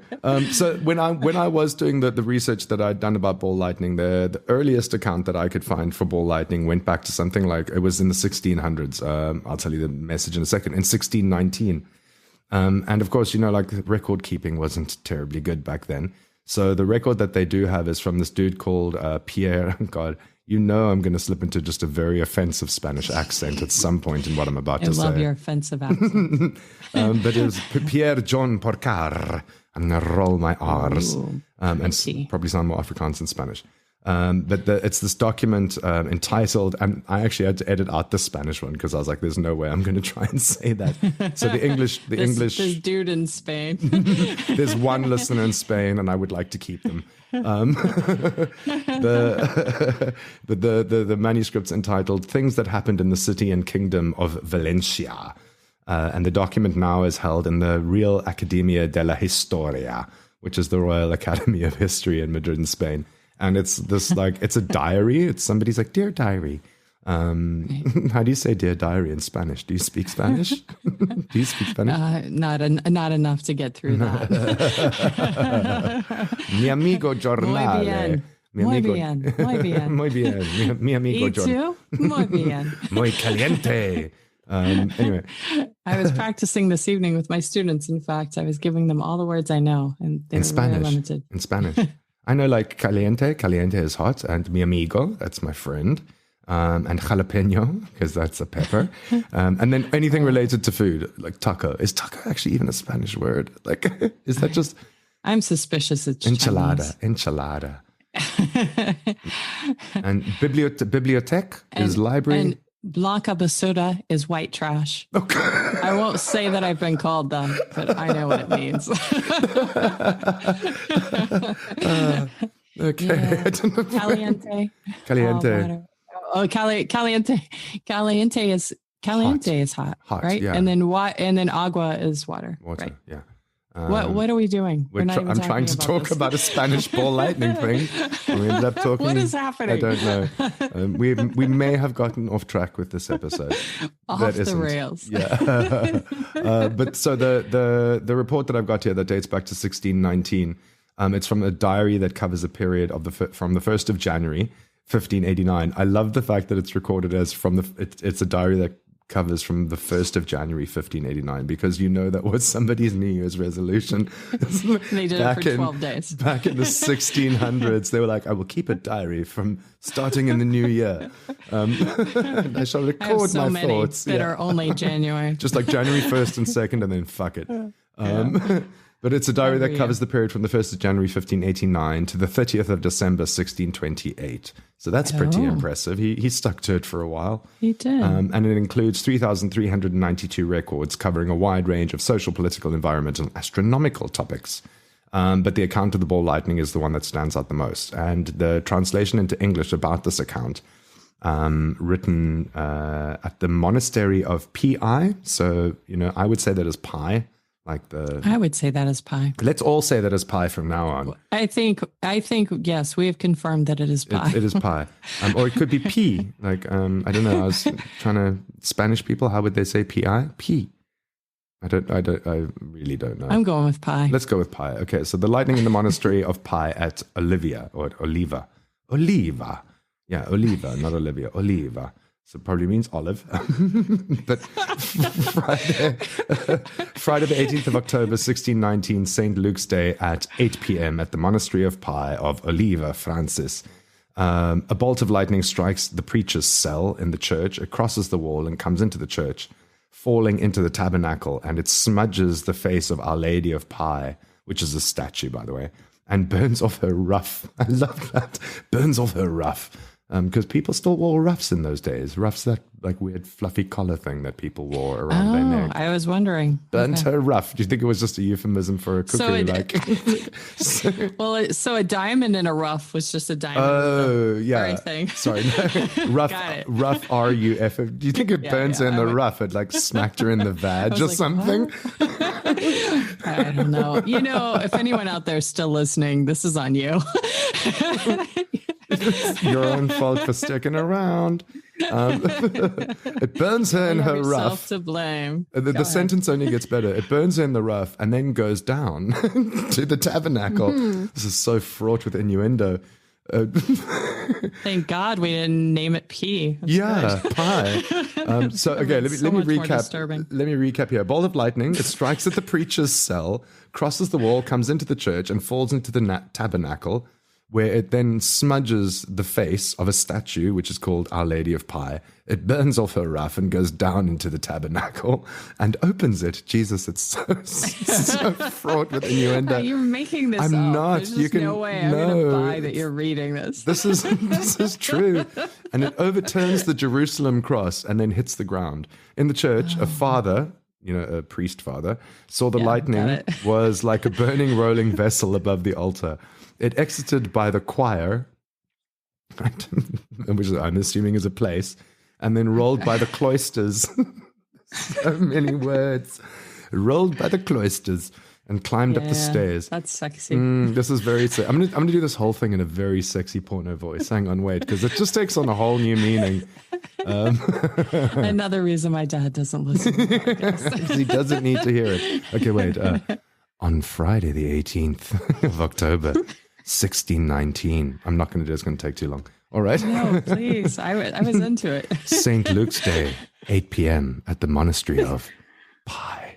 So when I was doing the research that I'd done about Ball Lightning, the earliest account that I could find for Ball Lightning went back to something like, it was in the 1600s. I'll tell you the message in a second. In 1619. And of course, like record keeping wasn't terribly good back then. So the record that they do have is from this dude called Pierre. God, I'm going to slip into just a very offensive Spanish accent at some point in what I'm about to say. I love your offensive accent. But it was Pierre John Porcar. I'm going to roll my R's and probably sound more Afrikaans in Spanish. But it's this document entitled, and I actually had to edit out the Spanish one because I was like, there's no way I'm going to try and say that. So the English, this dude in Spain. There's one listener in Spain, and I would like to keep them. The manuscript's entitled "Things That Happened in the City and Kingdom of Valencia," and the document now is held in the Real Academia de la Historia, which is the Royal Academy of History in Madrid, in Spain. And it's this it's a diary. It's somebody's like, "Dear diary." How do you say "dear diary" in Spanish? Do you speak Spanish? Do you speak Spanish? Not enough to get through that. Mi amigo giornale. Muy bien. Muy bien. Mi amigo giornale. Muy bien. Muy caliente. Anyway, I was practicing this evening with my students. In fact, I was giving them all the words I know, and they were Spanish. very limited. In Spanish. I know like caliente is hot, and mi amigo, that's my friend. and jalapeno, because that's a pepper. And then anything related to food, like taco. Is taco actually even a Spanish word? Like, is that just... I'm suspicious it's Enchilada. And bibliothèque is library. And blanca basura is white trash. Okay. I won't say that I've been called that, but I know what it means. Okay. Yeah. I don't know. Caliente. Caliente is hot, right? Yeah. And then agua is water. Right? Yeah. What are we doing? I'm trying to talk about a Spanish ball lightning thing. We ended up talking. What is happening? I don't know. We may have gotten off track with this episode. Off the rails. Yeah. But so the report that I've got here that dates back to 1619. It's from a diary that covers a period of from the 1st of January, 1589. I love the fact that it's recorded as it's a diary that covers from the 1st of January 1589, because that was somebody's New Year's resolution. They did it for 12 days. Back in the 1600s, they were like, I will keep a diary from starting in the new year. I shall record my many thoughts. That are only January. Just like January 1st and 2nd, and then fuck it. But it's a diary that covers the period from the 1st of January 1589 to the 30th of December 1628. So that's pretty impressive. He stuck to it for a while. He did. And it includes 3,392 records covering a wide range of social, political, environmental, and astronomical topics. But the account of the ball lightning is the one that stands out the most. And the translation into English about this account, written at the monastery of Pi. So, I would say that is Pi. I would say that is pi. Let's all say that is pi from now on. I think yes, we have confirmed that it is pi. It is pi, or it could be p. I don't know. I was trying to Spanish people. How would they say pi? P. I really don't know. I'm going with pi. Let's go with pi. Okay, so the lightning in the monastery of Pi at Oliva. Yeah, Oliva, not Olivia. Oliva. So it probably means olive. But Friday the 18th of October, 1619, St. Luke's Day at 8 p.m. at the Monastery of Pi of Oliva, Francis. A bolt of lightning strikes the preacher's cell in the church. It crosses the wall and comes into the church, falling into the tabernacle, and it smudges the face of Our Lady of Pi, which is a statue, by the way, and burns off her ruff. I love that. Burns off her ruff. Because people still wore ruffs in those days. Ruffs, that weird fluffy collar thing that people wore around their neck. I was wondering. Burnt her ruff. Do you think it was just a euphemism for a cookery? So a diamond in a ruff was just a diamond. Oh, yeah. Thing. Sorry. No. Ruff, R-U-F. Do you think it burns her in the ruff? It smacked her in the vag or something? I don't know. If anyone out there is still listening, this is on you. It's your own fault for sticking around. It burns her in her ruff. To blame. The sentence only gets better. It burns her in the ruff and then goes down to the tabernacle. This is so fraught with innuendo. Thank God we didn't name it P. That's Pi. So okay, let me recap. Let me recap here. A bolt of lightning. It strikes at the preacher's cell, crosses the wall, comes into the church, and falls into the tabernacle, where it then smudges the face of a statue, which is called Our Lady of Pi. It burns off her ruff and goes down into the tabernacle and opens it. Jesus, it's so fraught with innuendo. You're making this I'm up. not. There's no way I'm going to buy that you're reading this. This is true. And it overturns the Jerusalem cross and then hits the ground. In the church, a father, a priest father, saw the lightning was like a burning rolling vessel above the altar. It exited by the choir, which I'm assuming is a place, and then rolled by the cloisters. So many words. Rolled by the cloisters and climbed up the stairs. That's sexy. This is very sexy. I'm gonna do this whole thing in a very sexy porno voice. Hang on, wait, because it just takes on a whole new meaning. Another reason my dad doesn't listen to podcasts. He doesn't need to hear it. Okay, wait. On Friday the 18th of October, 1619. I'm not going to do it. It's going to take too long. All right. No, please. I was into it. St. Luke's Day, 8 p.m. at the Monastery of Pi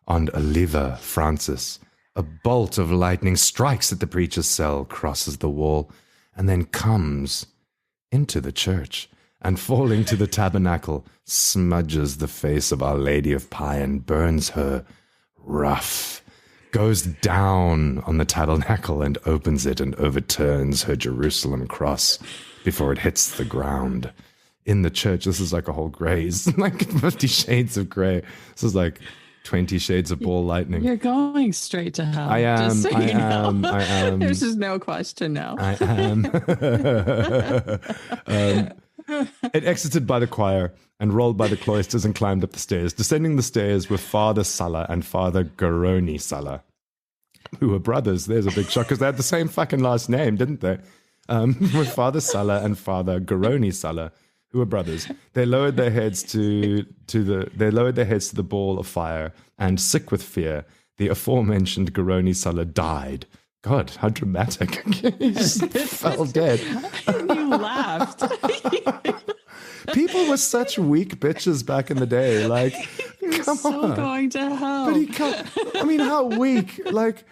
on Oliva, Francis. A bolt of lightning strikes at the preacher's cell, crosses the wall, and then comes into the church. and falling to the tabernacle, smudges the face of Our Lady of Pie and burns her rough, goes down on the tabernacle and opens it and overturns her Jerusalem cross before it hits the ground. In the church, this is like a whole graze, like 50 Shades of Grey. This is like 20 Shades of Ball Lightning. You're going straight to hell. I am. Just so I you know. am. I am. There's just no question now. I am. It exited by the choir and rolled by the cloisters and climbed up the stairs. Descending the stairs were Father Sulla and Father Garoni Sulla, who were brothers. There's a big shock because they had the same fucking last name, didn't they? With Father Sulla and Father Garoni Sulla, who were brothers. They lowered their heads to the ball of fire, and sick with fear, the aforementioned Garoni Sulla died. God, how dramatic. He just fell dead. You laughed. People were such weak bitches back in the day. Like, come on. Going to hell. But he can't. I mean, how weak? Like,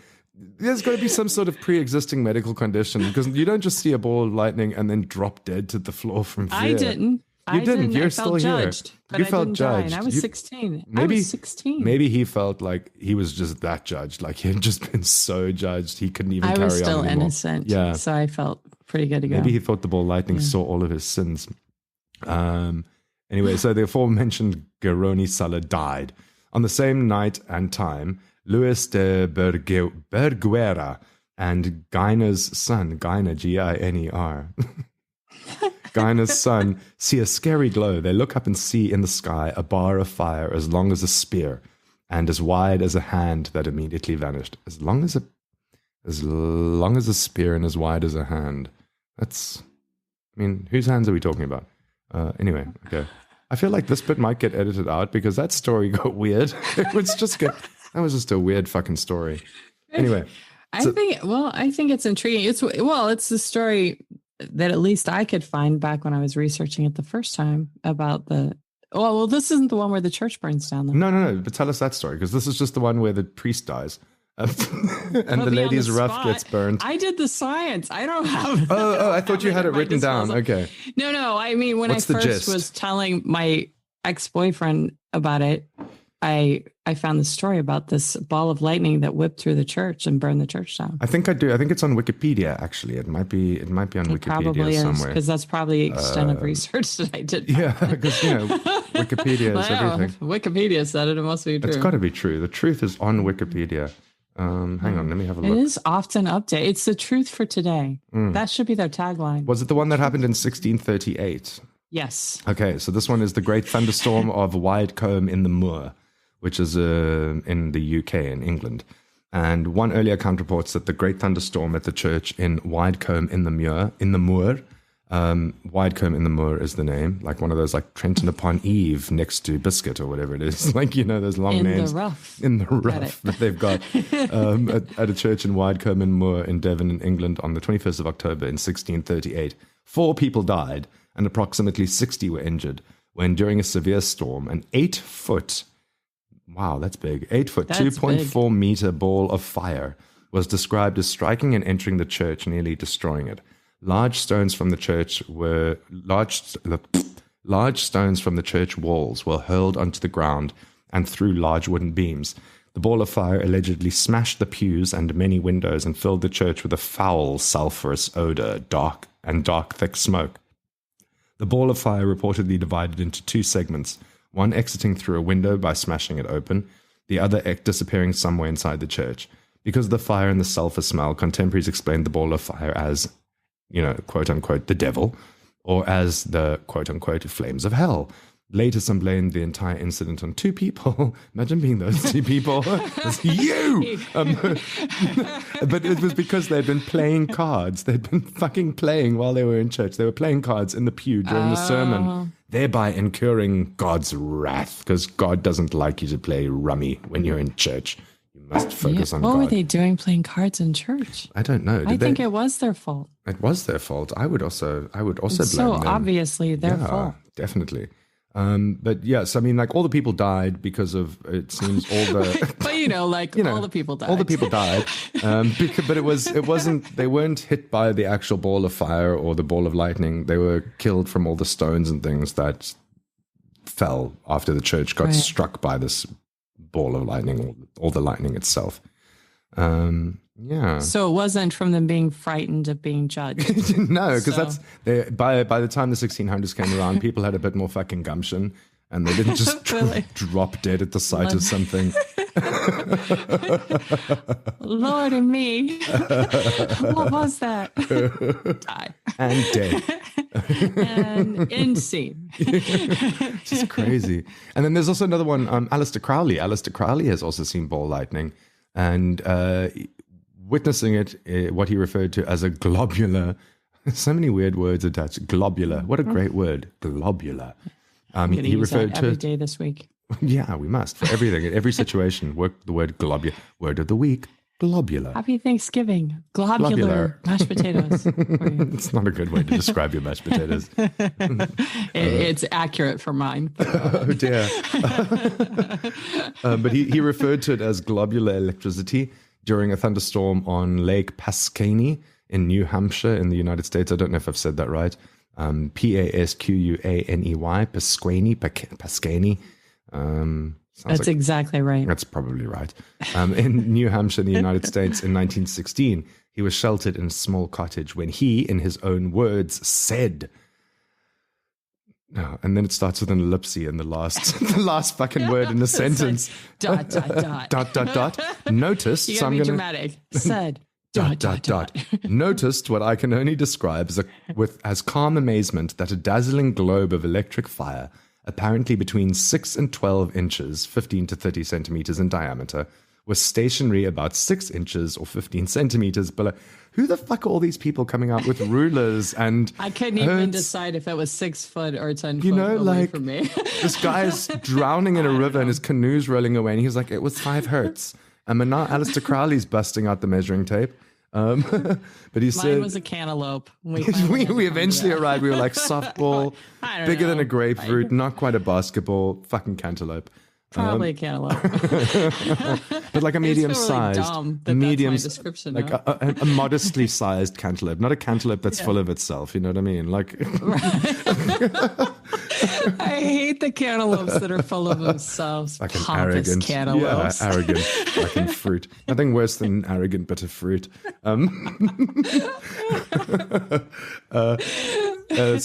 there's got to be some sort of pre-existing medical condition, because you don't just see a ball of lightning and then drop dead to the floor from fear. I didn't. You didn't. You're I still felt here. judged, but You I felt didn't judged. Die, and I was You- 16. Maybe, I was 16. Maybe he felt like he was just that judged. Like he had just been so judged he couldn't even I carry was on still anymore. innocent. Yeah. So I felt pretty good to go. Maybe he thought the ball lightning saw all of his sins. Anyway, so the aforementioned Garoni Sulla died. On the same night and time, Luis de Berguera and Gainer's son, Gainer, G-I-N-E-R, Gainer's son, see a scary glow. They look up and see in the sky a bar of fire as long as a spear and as wide as a hand that immediately vanished. As long as a spear and as wide as a hand. That's, I mean, whose hands are we talking about? Anyway, okay. I feel like this bit might get edited out because that story got weird. That was just a weird fucking story. Anyway. I think it's intriguing. It's the story that at least I could find back when I was researching it the first time about this isn't the one where the church burns down though. No. But tell us that story, because this is just the one where the priest dies. And the lady's rough gets burned. I did the science. I don't have. Oh, I thought you had it written down. Okay. No. I mean, when What's I the first gist? was telling my ex-boyfriend about it, I found the story about this ball of lightning that whipped through the church and burned the church down. I think I do. I think it's on Wikipedia. Actually, it might be on Wikipedia Probably somewhere. because that's probably the extent of research that I did. Yeah, because Wikipedia is everything. Wikipedia said it must be true. It's got to be true. The truth is on Wikipedia. Hang on, let me have a look. It is often updated. It's the truth for today. That should be their tagline. Was it the one that happened in 1638? Yes. Okay, so this one is the Great Thunderstorm of Widecombe in the Moor, which is in the UK, in England. And one earlier account reports that the Great Thunderstorm at the church in Widecombe in the Moor, Widecombe in the Moor is the name, like one of those like Trenton upon Eve next to Biscuit or whatever it is. Like, those long names. In the rough that they've got at a church in Widecombe in Moor in Devon in England on the 21st of October in 1638. 4 people died and approximately 60 were injured when during a severe storm, an 8-foot, wow, that's big, 8-foot, 2.4 meter ball of fire was described as striking and entering the church, nearly destroying it. Large stones from the church walls were hurled onto the ground and through large wooden beams. The ball of fire allegedly smashed the pews and many windows and filled the church with a foul, sulphurous odor, dark, thick smoke. The ball of fire reportedly divided into 2 segments, one exiting through a window by smashing it open, the other disappearing somewhere inside the church. Because of the fire and the sulfur smell, contemporaries explained the ball of fire as, quote unquote, the devil, or as the quote unquote flames of hell. Later, some blamed the entire incident on 2 people. Imagine being those 2 people. It's you! But it was because they'd been playing cards. They'd been fucking playing while they were in church. They were playing cards in the pew during the sermon, thereby incurring God's wrath, because God doesn't like you to play rummy when you're in church. You must focus on God. What were they doing playing cards in church? I don't know. I think it was their fault. It was their fault. I would also blame So them. obviously their fault. Definitely. But yes, I mean, like all the people died because of, it seems all the, but all the people died. All the people died. But it wasn't, they weren't hit by the actual ball of fire or the ball of lightning. They were killed from all the stones and things that fell after the church got struck by this ball of lightning or the lightning itself. Yeah. So it wasn't from them being frightened of being judged. No, because by the time the 1600s came around, people had a bit more fucking gumption, and they didn't just drop dead at the sight of something. Lord and me, what was that? Die and dead and end scene. Just crazy. And then there's also another one. Aleister Crowley. Aleister Crowley has also seen ball lightning, and witnessing it, what he referred to as a globular. So many weird words attached. Globular. What a great word. Globular. He referred to every day this week. Yeah, we must for everything, in every situation. Work the word globular. Word of the week. Globular. Happy Thanksgiving. Globular mashed potatoes. It's not a good way to describe your mashed potatoes. It's accurate for mine. Oh dear. But he referred to it as globular electricity during a thunderstorm on Lake Pasquaney in New Hampshire in the United States. I don't know if I've said that right. Pasquaney, Pasquaney. That's exactly right. That's probably right. In New Hampshire, in the United States, in 1916, he was sheltered in a small cottage when he, in his own words, said. No, and then it starts with an ellipsis in the last fucking word in the sentence. Dot, dot, dot. Dot, dot, dot. Noticed. You gotta be dramatic. Said. Dot, dot, dot. Noticed what I can only describe as calm amazement that a dazzling globe of electric fire, apparently between 6 and 12 inches, 15 to 30 centimeters in diameter, was stationary about 6 inches or 15 centimeters below. Who the fuck are all these people coming out with rulers and I couldn't even decide if it was 6 foot or 10 foot away from me. This guy's drowning in a river and his canoe's rolling away and he's like, it was 5 hertz. And now Aleister Crowley's busting out the measuring tape. But he said... Mine was a cantaloupe. We eventually arrived. We were like softball, bigger than a grapefruit, not quite a basketball, fucking cantaloupe. Probably a cantaloupe. But like a medium-sized. It's really dumb medium, that's my description. Like a modestly sized cantaloupe, not a cantaloupe that's full of itself. You know what I mean? Like... I hate the cantaloupes that are full of themselves. Like pompous arrogant cantaloupes. Yeah, arrogant fucking fruit. Nothing worse than arrogant bit of fruit. So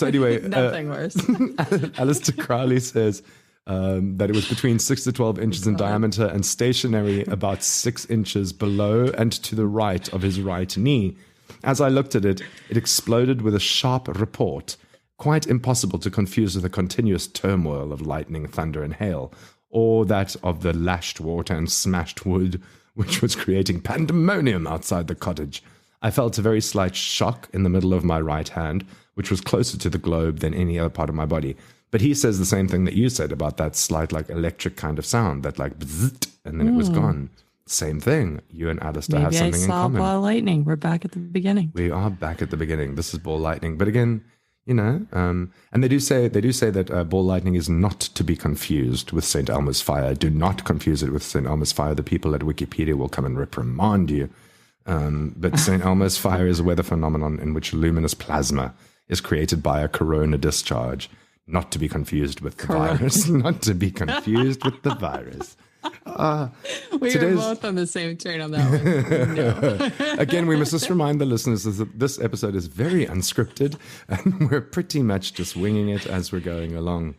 anyway, nothing worse. Aleister Crowley says that it was between 6 to 12 inches in diameter and stationary about 6 inches below and to the right of his right knee. As I looked at it, it exploded with a sharp report, quite impossible to confuse with the continuous turmoil of lightning, thunder, and hail, or that of the lashed water and smashed wood, which was creating pandemonium outside the cottage. I felt a very slight shock in the middle of my right hand, which was closer to the globe than any other part of my body. But he says the same thing that you said about that slight, like, electric kind of sound, that, like, bzzzt, and then it was gone. Same thing. You and Aleister have something in common. Ball Lightning. We're back at the beginning. We are back at the beginning. This is Ball Lightning. But again, you know, and they do say that Ball Lightning is not to be confused with St. Elmo's Fire. Do not confuse it with St. Elmo's Fire. The people at Wikipedia will come and reprimand you. But St. Elmo's Fire is a weather phenomenon in which luminous plasma is created by a corona discharge. Not to be confused with the virus. Not to be confused with the virus. We were both on the same train on that one. No. Again, we must just remind the listeners that this episode is very unscripted and we're pretty much just winging it as we're going along.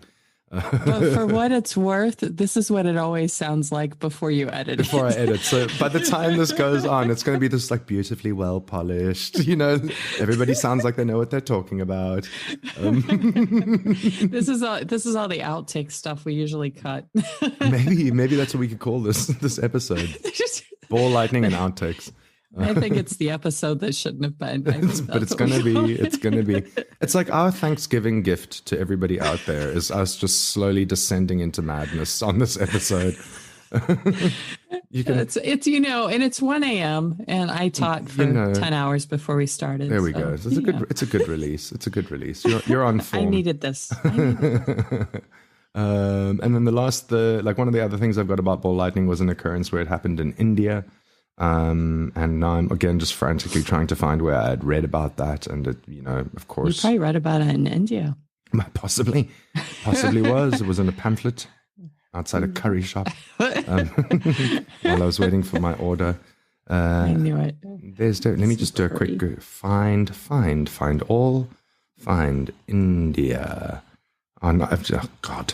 But for what it's worth, this is what it always sounds like before you edit it. Before I edit. So by the time this goes on, it's going to be this like beautifully well polished, you know, everybody sounds like they know what they're talking about. This is all the outtake stuff we usually cut. Maybe that's what we could call this episode. Ball Lightning and outtakes. I think it's the episode that shouldn't have been. But it's going to be. It's like our Thanksgiving gift to everybody out there is us just slowly descending into madness on this episode. It's you know, and it's 1 a.m. and I taught for 10 hours before we started. There we go. It's a good release. It's a good release. You're on form. I needed this. And then one of the other things I've got about ball lightning was an occurrence where it happened in India. And now I'm again just frantically trying to find where I had read about that. And it, of course, you probably read about it in India. Possibly was. It was in a pamphlet outside a curry shop while I was waiting for my order. I knew it. Let me just do a quick find India. Oh, no, God.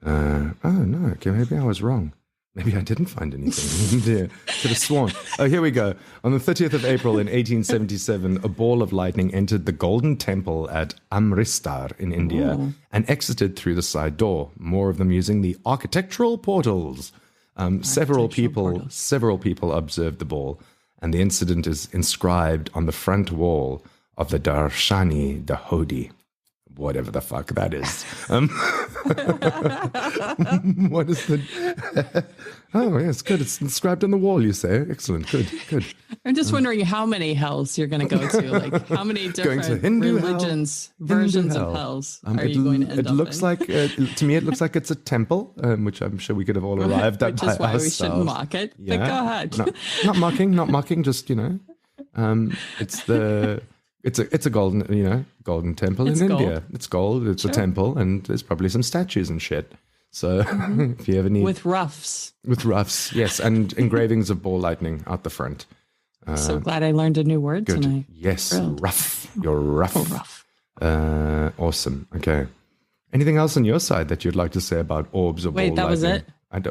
Oh, no. Okay, maybe I was wrong. Maybe I didn't find anything. Dear. Should have sworn. Oh, here we go. On the 30th of April in 1877, a ball of lightning entered the Golden Temple at Amritsar in India and exited through the side door, more of them using the architectural portals. Several people observed the ball, and the incident is inscribed on the front wall of the Darshani Dahodi. Whatever the fuck that is. What is the... Oh, yes, good. It's inscribed on the wall, you say. Excellent. Good. I'm just wondering how many hells you're going to go to. Like, how many different religions, versions of hells are you going to end up in? It looks like, to me, it looks like it's a temple, which I'm sure we could have all arrived at. Which is why we shouldn't mock it. Yeah. But go ahead. Not mocking, just, it's a golden temple in India. It's gold. It's a temple, and there's probably some statues and shit. So if you ever need with ruffs, yes, and engravings of ball lightning out the front. So glad I learned a new word tonight. Yes, ruff. You're rough. Oh, rough. Awesome. Okay. Anything else on your side that you'd like to say about orbs or ball lightning? Wait, that was it?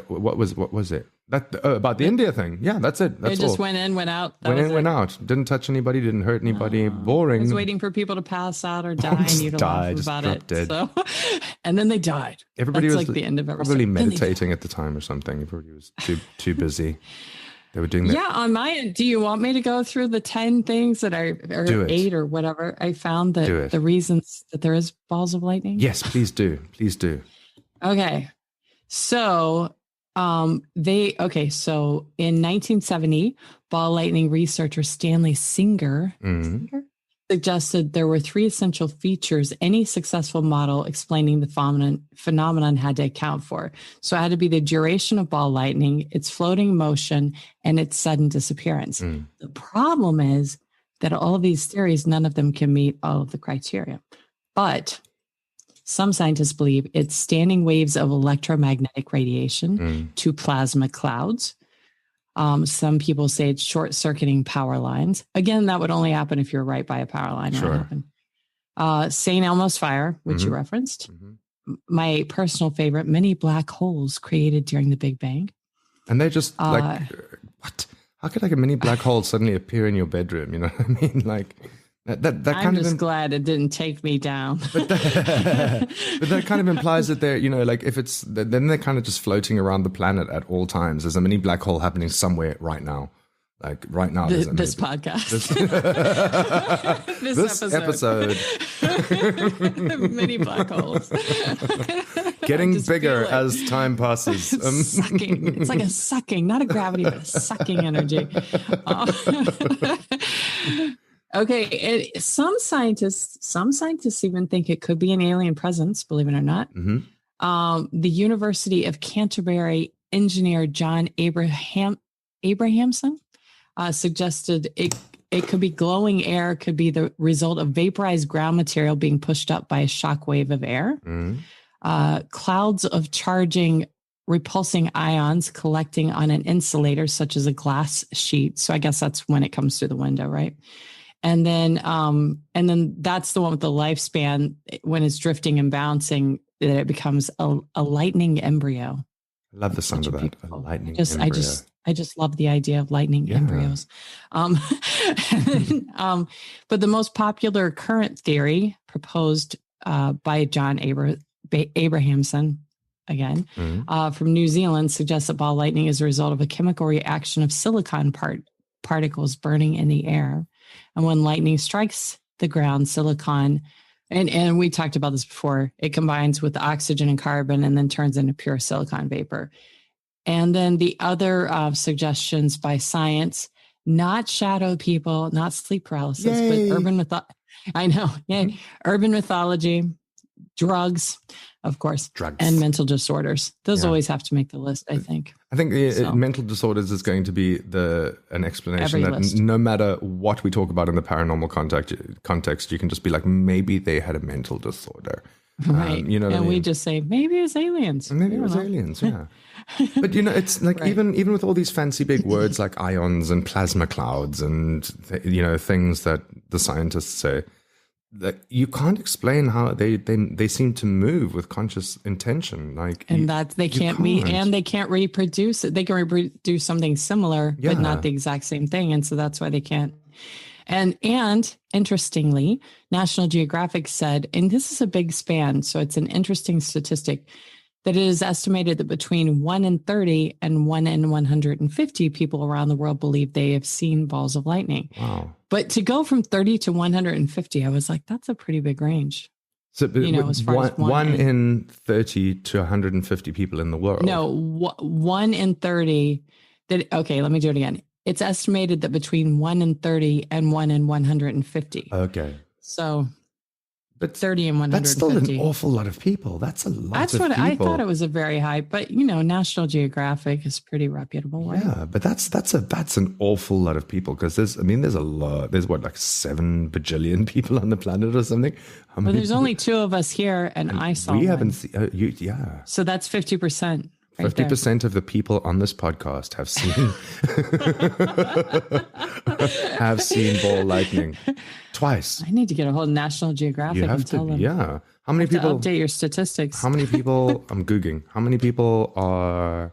What was it? About the India thing. Yeah, that's it. That's it just went in, went out. Went out. Didn't touch anybody, didn't hurt anybody. Boring. I was waiting for people to pass out or die and you to laugh about it. Dead. So, and then they died. Everybody that's was like the end of everything. Probably meditating at the time or something. Everybody was too busy. They were doing that. Yeah, on my end, do you want me to go through the 10 things that or 8 or whatever I found that the reasons that there is balls of lightning? Yes, please do. Please do. Okay. So so in 1970, ball lightning researcher Stanley Singer suggested there were 3 essential features any successful model explaining the phenomenon had to account for. So it had to be the duration of ball lightning, its floating motion, and its sudden disappearance. The problem is that all of these theories, none of them can meet all of the criteria. But some scientists believe it's standing waves of electromagnetic radiation to plasma clouds. Some people say it's short-circuiting power lines. Again, that would only happen if you're right by a power line. Sure. St. Elmo's fire, which you referenced. My personal favorite, many black holes created during the Big Bang. And they're just what? How could like a mini black hole suddenly appear in your bedroom? You know what I mean? Like... That I'm just glad it didn't take me down. But that kind of implies that they're, like if it's, then they're kind of just floating around the planet at all times. There's a mini black hole happening somewhere right now. Like right now. This podcast. This episode. Mini black holes. Getting bigger as time passes. Sucking. It's like a sucking, not a gravity, but a sucking energy. Okay, some scientists even think it could be an alien presence, believe it or not. The University of Canterbury engineer John Abrahamson suggested it could be glowing air, could be the result of vaporized ground material being pushed up by a shock wave of air. Clouds of charging repulsing ions collecting on an insulator, such as a glass sheet. So I guess that's when it comes through the window, right? And then that's the one with the lifespan when it's drifting and bouncing, that it becomes a lightning embryo. I love the sound of that. A lightning embryo. I just love the idea of lightning embryos. But the most popular current theory proposed by John Abrahamson, again, from New Zealand, suggests that ball lightning is a result of a chemical reaction of silicon particles burning in the air. And when lightning strikes the ground, silicon, and we talked about this before, it combines with oxygen and carbon and then turns into pure silicon vapor. And then the other suggestions by science, not shadow people, not sleep paralysis, but urban mythology, drugs, Of course. Drugs. And mental disorders. Those always have to make the list, I think. I think mental disorders is going to be an explanation that no matter what we talk about in the paranormal context, you can just be like, maybe they had a mental disorder. Right. You know what I mean? We just say, maybe it was aliens. Maybe it was aliens, yeah. But, you know, it's like even with all these fancy big words like ions and plasma clouds and, things that the scientists say, that you can't explain how they seem to move with conscious intention, they can't meet and they can't reproduce it. They can reproduce something similar, but not the exact same thing, and so that's why they can't. And interestingly, National Geographic said, and this is a big span, so it's an interesting statistic, that it is estimated that between 1 in 30 and 1 in 150 people around the world believe they have seen balls of lightning. Wow. But to go from 30 to 150, I was like, that's a pretty big range. So, as far as one in 30 to 150 people in the world. No, 1 in 30. Okay, let me do it again. It's estimated that between 1 in 30 and 1 in 150. Okay. So, but 30 and 150. That's still an awful lot of people. That's a lot of people. That's what I thought. It was a very high, but National Geographic is pretty reputable. Right? Yeah, but that's an awful lot of people because there's a lot. There's like 7 bajillion people on the planet or something. Well, there's only 2 of us here, and I saw. We haven't seen. Yeah. So that's 50%. 50% of the people on this podcast have seen ball lightning twice. I need to get a hold of National Geographic and tell them. Yeah. How many people update your statistics? How many people? I'm googling. How many people are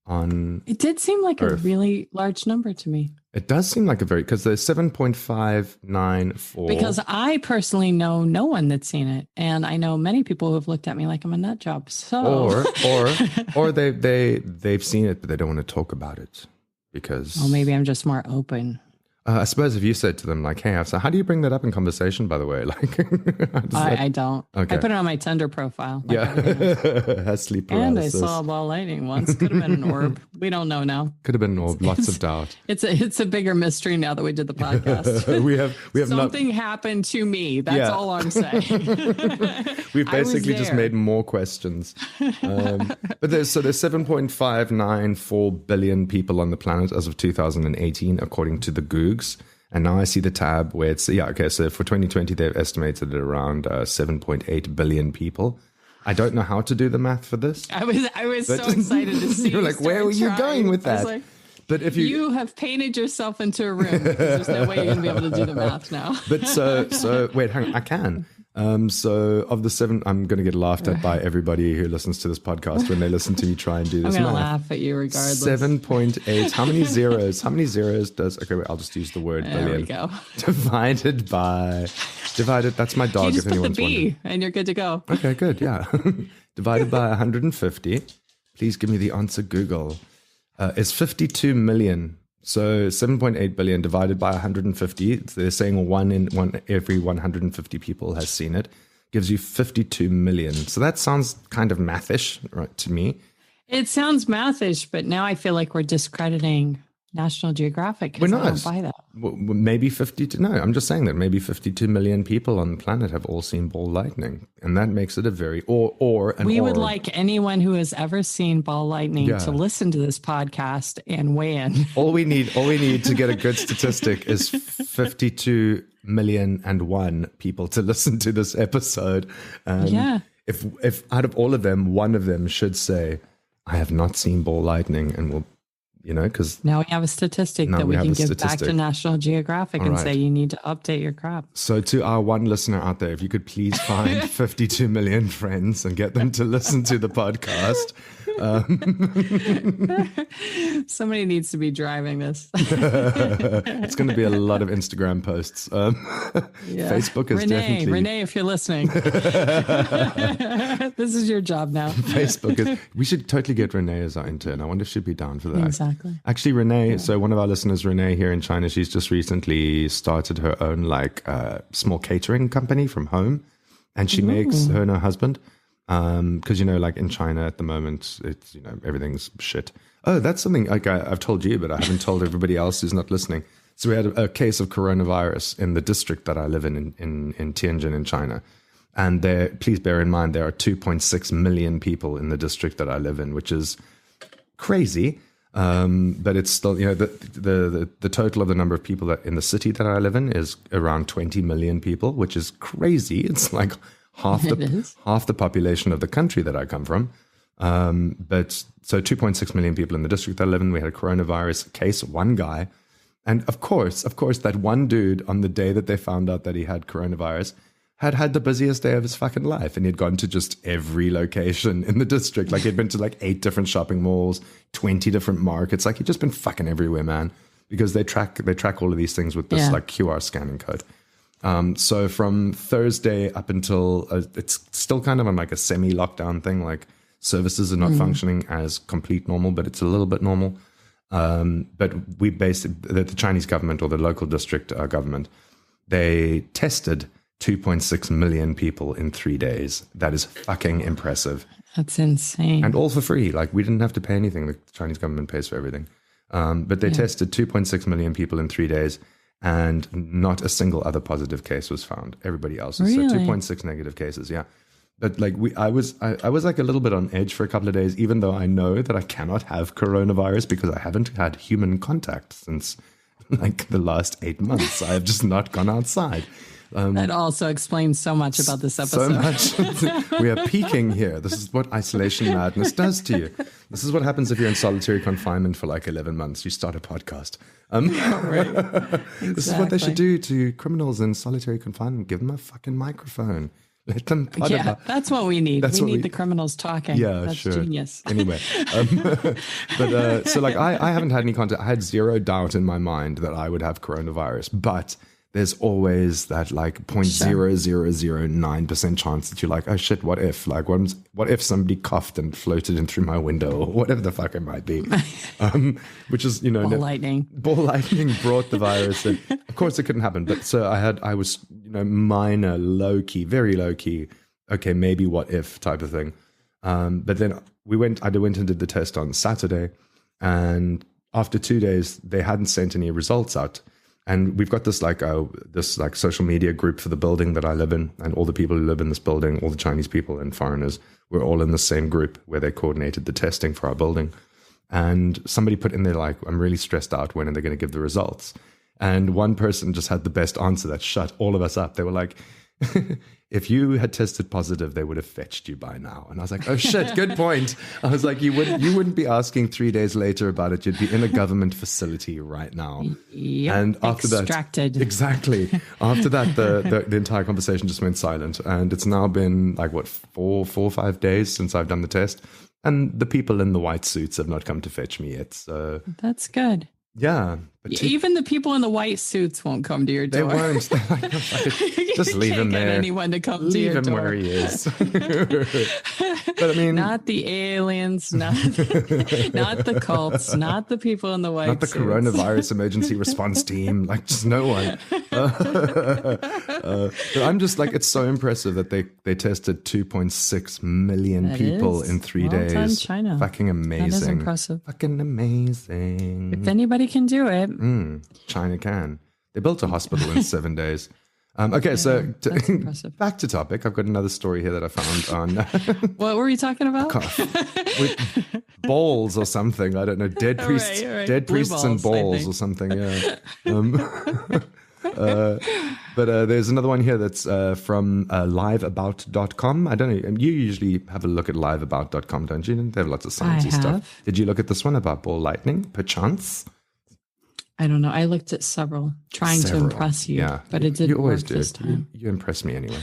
on? It did seem like Earth? A really large number to me. It does seem like because there's 7.594. Because I personally know no one that's seen it, and I know many people who have looked at me like I'm a nut job. So, or they've seen it, but they don't want to talk about it because. Well, maybe I'm just more open. I suppose if you said to them like, "Hey, so how do you bring that up in conversation?" By the way, I don't. Okay. I put it on my Tinder profile. Has sleep paralysis. And I saw a ball lightning once. Could have been an orb. We don't know now. Could have been an orb. Lots of doubt. It's a bigger mystery now that we did the podcast. we have something happened to me. That's all I'm saying. We've basically just made more questions. But there's 7.594 billion people on the planet as of 2018, according to the Google. And now I see the tab where it's, so for 2020, they've estimated it around 7.8 billion people. I don't know how to do the math for this. I was so excited to see. You're like, where were you going with that? Like, but if you have painted yourself into a room, because there's no way you're going to be able to do the math now. But so wait, hang on, I can. So of the 7, I'm going to get laughed at by everybody who listens to this podcast when they listen to me try and do this. I'm going to laugh at you regardless. 7.8. How many zeros? How many zeros does? Okay, wait, I'll just use the word billion. There we go. Divided. That's my dog. You just if anyone's put the B, wondering. and you're good to go. Okay, good. Yeah. Divided by 150. Please give me the answer. Google. It's 52 million. So 7.8 billion divided by 150, they're saying one every 150 people has seen it, gives you 52 million. So that sounds kind of mathish, right, to me. It sounds mathish, but now I feel like we're discrediting National Geographic. We're not. I don't buy that. Maybe 52. No, I'm just saying that maybe 52 million people on the planet have all seen ball lightning, and that makes it a very We would like anyone who has ever seen ball lightning to listen to this podcast and weigh in. All we need to get a good statistic is 52 million and 1 people to listen to this episode. If out of all of them, one of them should say, "I have not seen ball lightning," and we'll. Because now we have a statistic that we can give back to National Geographic and say you need to update your crap. So to our one listener out there, if you could please find 52 million friends and get them to listen to the podcast. Somebody needs to be driving this. It's going to be a lot of Instagram posts. Facebook is definitely... Renee, if you're listening. This is your job now. Facebook is... We should totally get Renee as our intern. I wonder if she'd be down for that. Exactly. Actually, Renee, so one of our listeners, Renee here in China, she's just recently started her own small catering company from home. And she makes, her and her husband... because like in China at the moment, it's everything's shit. Oh, that's something I've told you, but I haven't told everybody else who's not listening. So we had a case of coronavirus in the district that I live in Tianjin in China, And please bear in mind, there are 2.6 million people in the district that I live in, which is crazy. But it's still, the total of the number of people that in the city that I live in is around 20 million people, which is crazy. It's like half the population of the country that I come from. But so 2.6 million people in the district that I live in. We had a coronavirus case, one guy. And of course, that one dude on the day that they found out that he had coronavirus had the busiest day of his fucking life. And he'd gone to just every location in the district. Like he'd been to like 8 different shopping malls, 20 different markets. Like he'd just been fucking everywhere, man, because they track all of these things with this like QR scanning code. So from Thursday up until it's still kind of on like a semi-lockdown thing. Like services are not functioning as complete normal, but it's a little bit normal. But we basically, the Chinese government or the local district government, they tested 2.6 million people in 3 days. That is fucking impressive. That's insane. And all for free. Like we didn't have to pay anything. The Chinese government pays for everything. But they tested 2.6 million people in 3 days, and not a single other positive case was found. Everybody else's. Really? So 2.6 negative cases, yeah. But like I was like a little bit on edge for a couple of days, even though I know that I cannot have coronavirus because I haven't had human contact since like the last 8 months. I have just not gone outside. That also explains so much about this episode. So much. We are peaking here. This is what isolation madness does to you. This is what happens if you're in solitary confinement for like 11 months. You start a podcast. Right. This is what they should do to criminals in solitary confinement. Give them a fucking microphone. Let them that's what we need. We need the criminals talking. Yeah, that's sure. Genius. Anyway, but so like I haven't had any contact. I had zero doubt in my mind that I would have coronavirus, but there's always that like 0.0009% chance that you're like, oh shit, what if? Like, what if somebody coughed and floated in through my window or whatever the fuck it might be? Which is, Ball lightning. Ball lightning brought the virus. And of course it couldn't happen. But so I was, minor, low key, very low key. Okay, maybe what if type of thing. But then I went and did the test on Saturday. And after 2 days, they hadn't sent any results out. And we've got this social media group for the building that I live in, and all the people who live in this building, all the Chinese people and foreigners, we're all in the same group where they coordinated the testing for our building. And somebody put in there like, I'm really stressed out. When are they going to give the results? And one person just had the best answer that shut all of us up. They were like, if you had tested positive, they would have fetched you by now. And I was like, oh shit, good point. I was like, you wouldn't be asking 3 days later about it. You'd be in a government facility right now. Yep, and after extracted. Exactly. After that, the entire conversation just went silent. And it's now been like, 4 or 5 days since I've done the test. And the people in the white suits have not come to fetch me yet. So that's good. Yeah. But even the people in the white suits won't come to your door. They won't. Just leave him there. Get anyone to come to your door. Leave him where he is. But I mean, not the aliens, not the cults, not the people in the white not the suits. Coronavirus emergency response team. Like, just no one. But I'm just like, it's so impressive that they tested 2.6 million people in 3 days. Done, China. Fucking amazing. That is impressive. Fucking amazing. If anybody can do it, China can. They built a hospital in 7 days. Okay, so back to topic. I've got another story here that I found on. What were you talking about? With balls or something. I don't know. Dead priests, right. dead Blue priests and balls or something. Yeah. But there's another one here that's from liveabout.com. I don't know. You usually have a look at liveabout.com, don't you? They have lots of sciencey stuff. Did you look at this one about ball lightning, perchance? I don't know. I looked at several, trying to impress you, but it didn't you always work do. this time. You impress me anyway.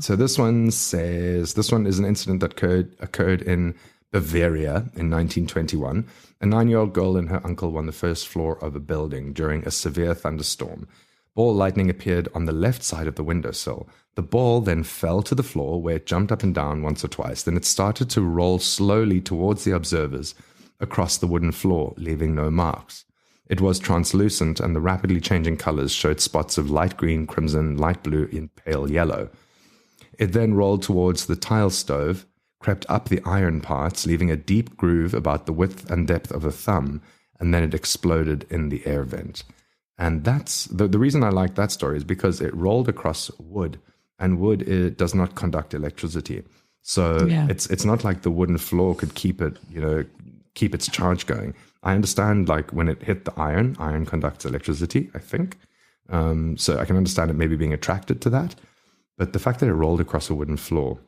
So this one is an incident that occurred in Bavaria in 1921. A 9-year-old girl and her uncle were on the first floor of a building during a severe thunderstorm. Ball lightning appeared on the left side of the windowsill. The ball then fell to the floor, where it jumped up and down once or twice. Then it started to roll slowly towards the observers across the wooden floor, leaving no marks. It was translucent, and the rapidly changing colors showed spots of light green, crimson, light blue, and pale yellow. It then rolled towards the tile stove, crept up the iron parts, leaving a deep groove about the width and depth of a thumb, and then it exploded in the air vent. And that's the reason I like that story is because it rolled across wood, and wood, it does not conduct electricity. So it's not like the wooden floor could keep its charge going. I understand, like, when it hit the iron conducts electricity, I think. So I can understand it maybe being attracted to that. But the fact that it rolled across a wooden floor,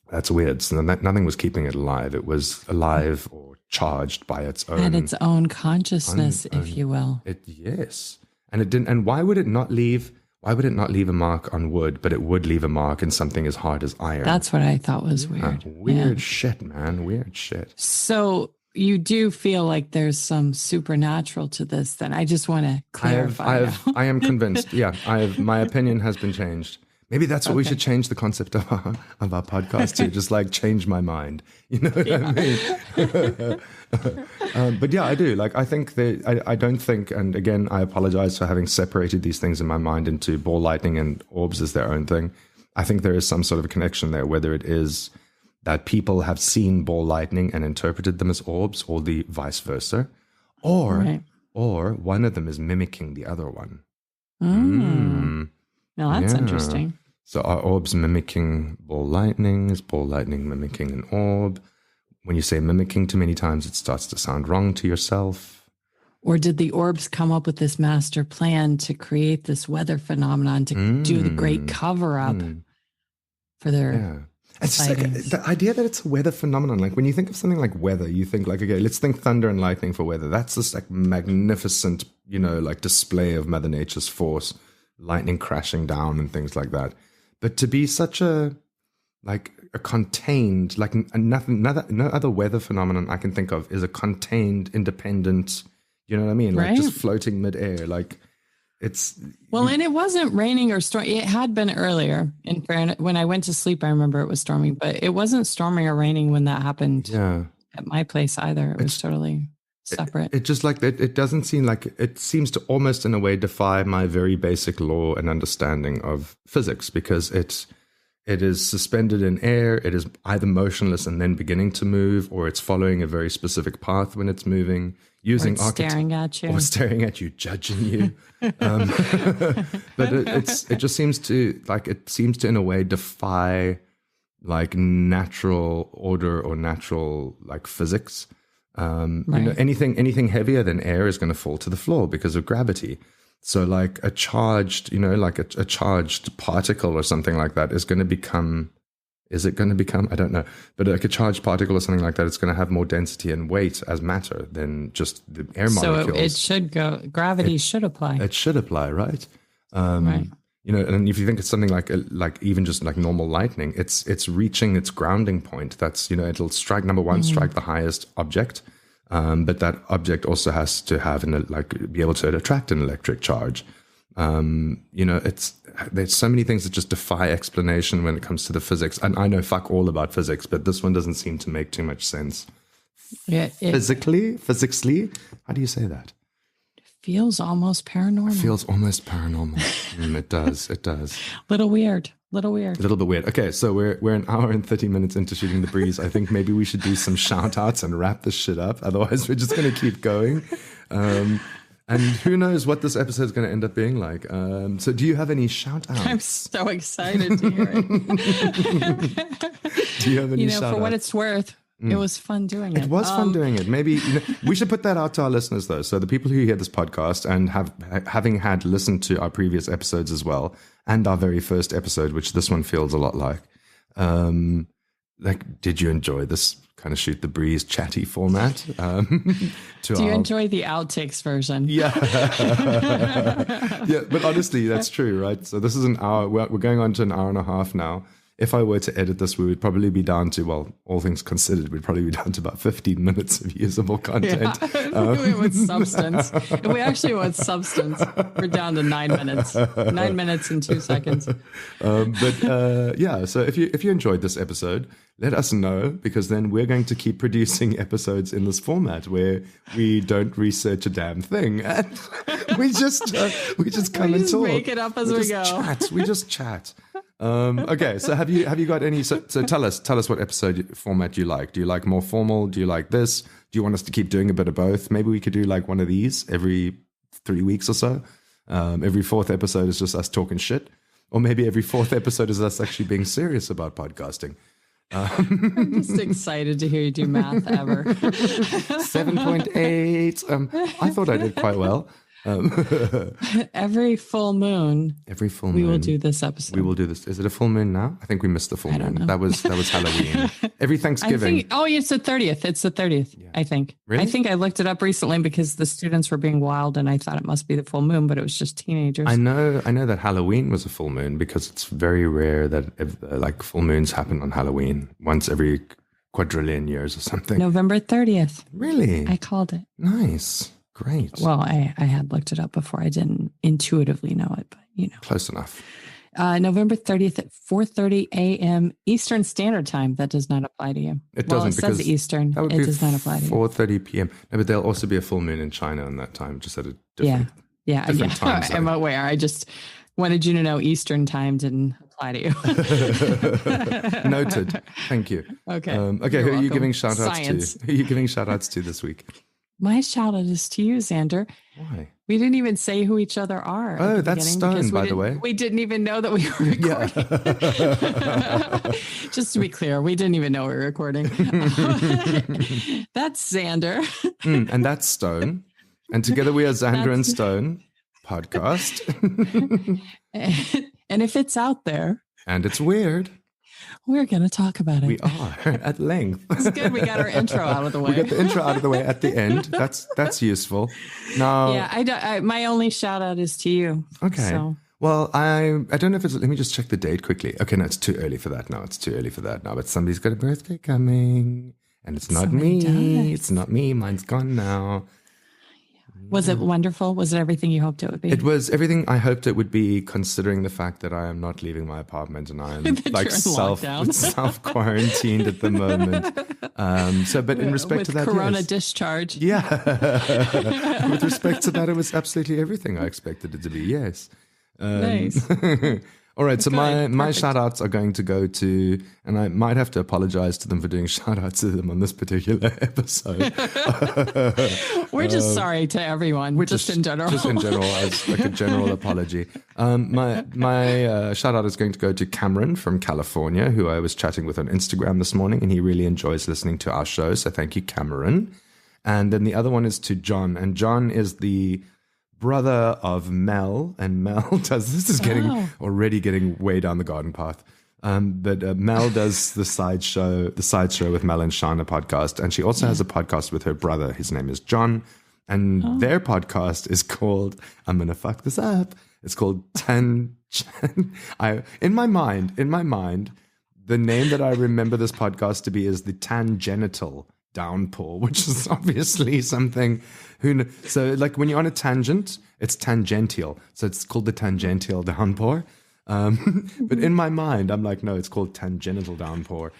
that's weird. So nothing was keeping it alive. It was alive or charged by its own. Had its own consciousness, if you will. Yes. And it didn't. And why would it not leave a mark on wood, but it would leave a mark in something as hard as iron? That's what I thought was weird. Weird shit, man. Weird shit. So you do feel like there's some supernatural to this, then? I just want to clarify. I am convinced. Yeah, my opinion has been changed. Maybe that's what we should change the concept of our podcast to, just like change my mind. You know what I mean? But yeah, I do. Like, I think I don't think, and again, I apologize for having separated these things in my mind into ball lightning and orbs as their own thing. I think there is some sort of connection there, whether it is that people have seen ball lightning and interpreted them as orbs, or the vice versa, or one of them is mimicking the other one. Now that's interesting. So are orbs mimicking ball lightning? Is ball lightning mimicking an orb? When you say mimicking too many times, it starts to sound wrong to yourself. Or did the orbs come up with this master plan to create this weather phenomenon to do the great cover-up for their It's just like the idea that it's a weather phenomenon. Like, when you think of something like weather, you think like, okay, let's think thunder and lightning for weather. That's this like magnificent, like display of Mother Nature's force, lightning crashing down and things like that. But to be such a contained, like no other weather phenomenon I can think of is a contained, independent, you know what I mean? Like just floating midair. Like, it's... Well, and it wasn't raining or storming. It had been earlier. In fairness, when I went to sleep, I remember it was storming, but it wasn't storming or raining when that happened at my place either. It was totally separate. It just like, it doesn't seem like, it seems to almost in a way defy my very basic law and understanding of physics, because it is suspended in air. It is either motionless and then beginning to move, or it's following a very specific path when it's moving, using staring at you, or staring at you, judging you. But it just seems to in a way defy like natural order or natural like physics. Anything heavier than air is going to fall to the floor because of gravity. So like a charged, a charged particle or something like that is going to become, I don't know, but like a charged particle or something like that, it's going to have more density and weight as matter than just the air molecules. So it should go, gravity should apply. It should apply, right? Right. And if you think it's something like even just like normal lightning, it's reaching its grounding point. That's, it'll strike, number one, strike the highest object. But that object also has to have be able to attract an electric charge. There's so many things that just defy explanation when it comes to the physics. And I know fuck all about physics, but this one doesn't seem to make too much sense. Yeah, Physically, how do you say that? Feels almost paranormal. It does. Little weird. A little bit weird. Okay, so we're an hour and 30 minutes into Shooting the Breeze. I think maybe we should do some shout outs and wrap this shit up. Otherwise, we're just going to keep going. And who knows what this episode is going to end up being like. So do you have any shout outs? I'm so excited to hear it. Do you have any shout outs? For what it's worth, it was fun doing it. It was fun doing it. Maybe we should put that out to our listeners, though. So the people who hear this podcast and having had listened to our previous episodes as well, and our very first episode, which this one feels a lot like, did you enjoy this kind of Shoot the Breeze chatty format? Do you enjoy the outtakes version? Yeah. Yeah, but honestly, that's true, right? So this is an hour. We're going on to an hour and a half now. If I were to edit this, we would probably be down to, well, all things considered, we'd probably be down to about 15 minutes of usable content. Yeah. With substance. If we actually want substance, we're down to 9 minutes. 9 minutes and 2 seconds. So if you enjoyed this episode, let us know, because then we're going to keep producing episodes in this format where we don't research a damn thing. And we just come and talk. Make it up as we go. We just chat. Okay, so have you got any? So tell us what episode format you like. Do you like more formal? Do you like this? Do you want us to keep doing a bit of both? Maybe we could do like one of these every 3 weeks or so. Every fourth episode is just us talking shit. Or maybe every fourth episode is us actually being serious about podcasting. I'm just excited to hear you do math ever. 7.8. I thought I did quite well. Every full moon. We will do this episode. We will do this. Is it a full moon now? I think we missed the full moon. That was Halloween. Every Thanksgiving. It's the 30th. It's the 30th, yeah. I think. Really? I think I looked it up recently because the students were being wild and I thought it must be the full moon, but it was just teenagers. I know that Halloween was a full moon because it's very rare that full moons happen on Halloween once every quadrillion years or something. November 30th. Really? I called it. Nice. Great. Well, I had looked it up before. I didn't intuitively know it, but Close enough. November 30th at 4:30 a.m. Eastern Standard Time. That does not apply to you. It doesn't. It says Eastern. It does not apply to you. 4:30 p.m. No, but there'll also be a full moon in China on that time, just at a different time zone. I'm aware. I just wanted you to know Eastern Time didn't apply to you. Noted. Thank you. Okay. Okay. Who are you giving shout outs to? Who are you giving shout outs to this week? My shout out is to you, Xander. Why? We didn't even say who each other are. Oh, that's Stone, by the way. We didn't even know that we were recording. Yeah. Just to be clear, we didn't even know we were recording. That's Xander. And that's Stone. And together we are Xander and Stone podcast. And if it's out there. And it's weird. We're going to talk about it. We are at length. It's good. We got our intro out of the way. We got the intro out of the way at the end. That's useful. Now, yeah, my only shout out is to you. Okay. So. Well, I don't know if it's. Let me just check the date quickly. Okay, no, it's too early for that now. But somebody's got a birthday coming, and it's not me. It's not me. Mine's gone now. Was it wonderful? Was it everything you hoped it would be? It was everything I hoped it would be, considering the fact that I am not leaving my apartment and I am self quarantined at the moment. But in respect to that, Corona discharge. Yeah. With respect to that, it was absolutely everything I expected it to be. Yes. Nice. All right, so my shout-outs are going to go to, and I might have to apologize to them for doing shout-outs to them on this particular episode. We're just sorry to everyone, just in general. Just in general, as like a general apology. My shout-out is going to go to Cameron from California, who I was chatting with on Instagram this morning, and he really enjoys listening to our show, so thank you, Cameron. And then the other one is to John, and John is the brother of Mel, and Mel does, this is already getting way down the garden path. But Mel does the sideshow with Mel and Shana podcast, and she also has a podcast with her brother. His name is John, and their podcast is called, I'm gonna fuck this up. It's called in my mind, the name that I remember this podcast to be is the Tangenital Downpour, which is obviously something so like when you're on a tangent, it's tangential, so it's called the Tangential Downpour. But in my mind, I'm like, no, it's called Tangential Downpour.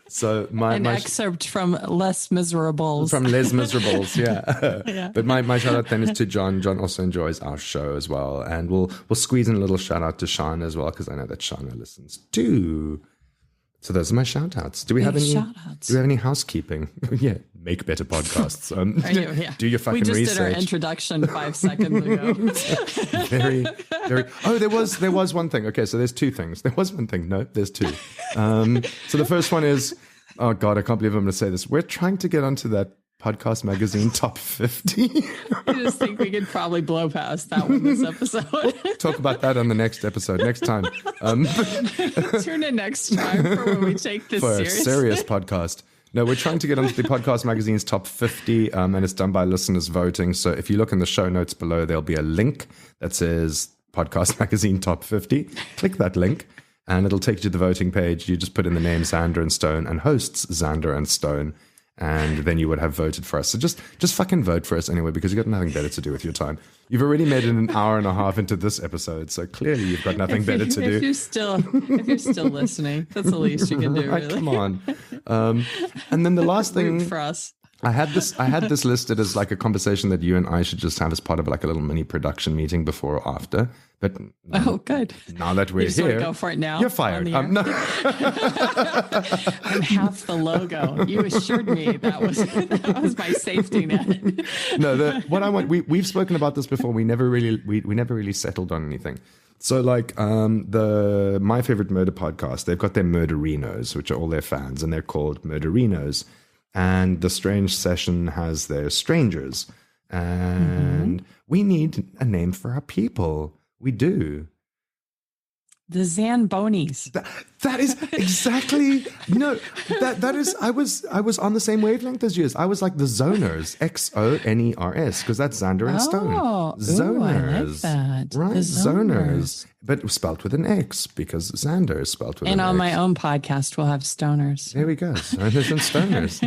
So my excerpt from Les Miserables. From Les Miserables, yeah. But my shout out then is to John. John also enjoys our show as well, and we'll squeeze in a little shout out to Shana as well, because I know that Shana listens too. So those are my shout outs. Do we have any housekeeping? Yeah, make better podcasts. Do your fucking research. We just did our introduction 5 seconds ago. Very. Oh, there was one thing. Okay, so there's two things. There was one thing. No, there's two. So the first one is, oh God, I can't believe I'm going to say this. We're trying to get onto that podcast magazine top 50. I just think we could probably blow past that one this episode. Talk about that on the next episode, next time. Tune in next time for when we take this for seriously. A serious podcast. No, we're trying to get onto the podcast magazine's top 50, and it's done by listeners voting. So if you look in the show notes below, there'll be a link that says podcast magazine top 50. Click that link, and it'll take you to the voting page. You just put in the name Xander and Stone and hosts Xander and Stone, and then you would have voted for us. So just fucking vote for us anyway, because you've got nothing better to do with your time. You've already made it an hour and a half into this episode, so clearly you've got nothing better to do. If you're still listening, that's the least you can do, really. Come on. And then the last thing for us. I had this listed as like a conversation that you and I should just have as part of like a little mini production meeting before or after. But good. Now that we're here, go for it now. You're fired. No. I'm half the logo. You assured me that was my safety net. No, what I want. We've spoken about this before. We never really settled on anything. So like the My Favorite Murder podcast, they've got their murderinos, which are all their fans, and they're called murderinos. And the Strange Session has their strangers. And we need a name for our people. We do. The Zambonis. That is exactly, that is, I was on the same wavelength as you. I was like the Zoners, Xoners, because that's Xander and Stone. Zoners. I like that. Right, Zoners. But spelt with an X, because Xander is spelt with an X. And on my own podcast, we'll have Stoners. There we go. Zoners and Stoners.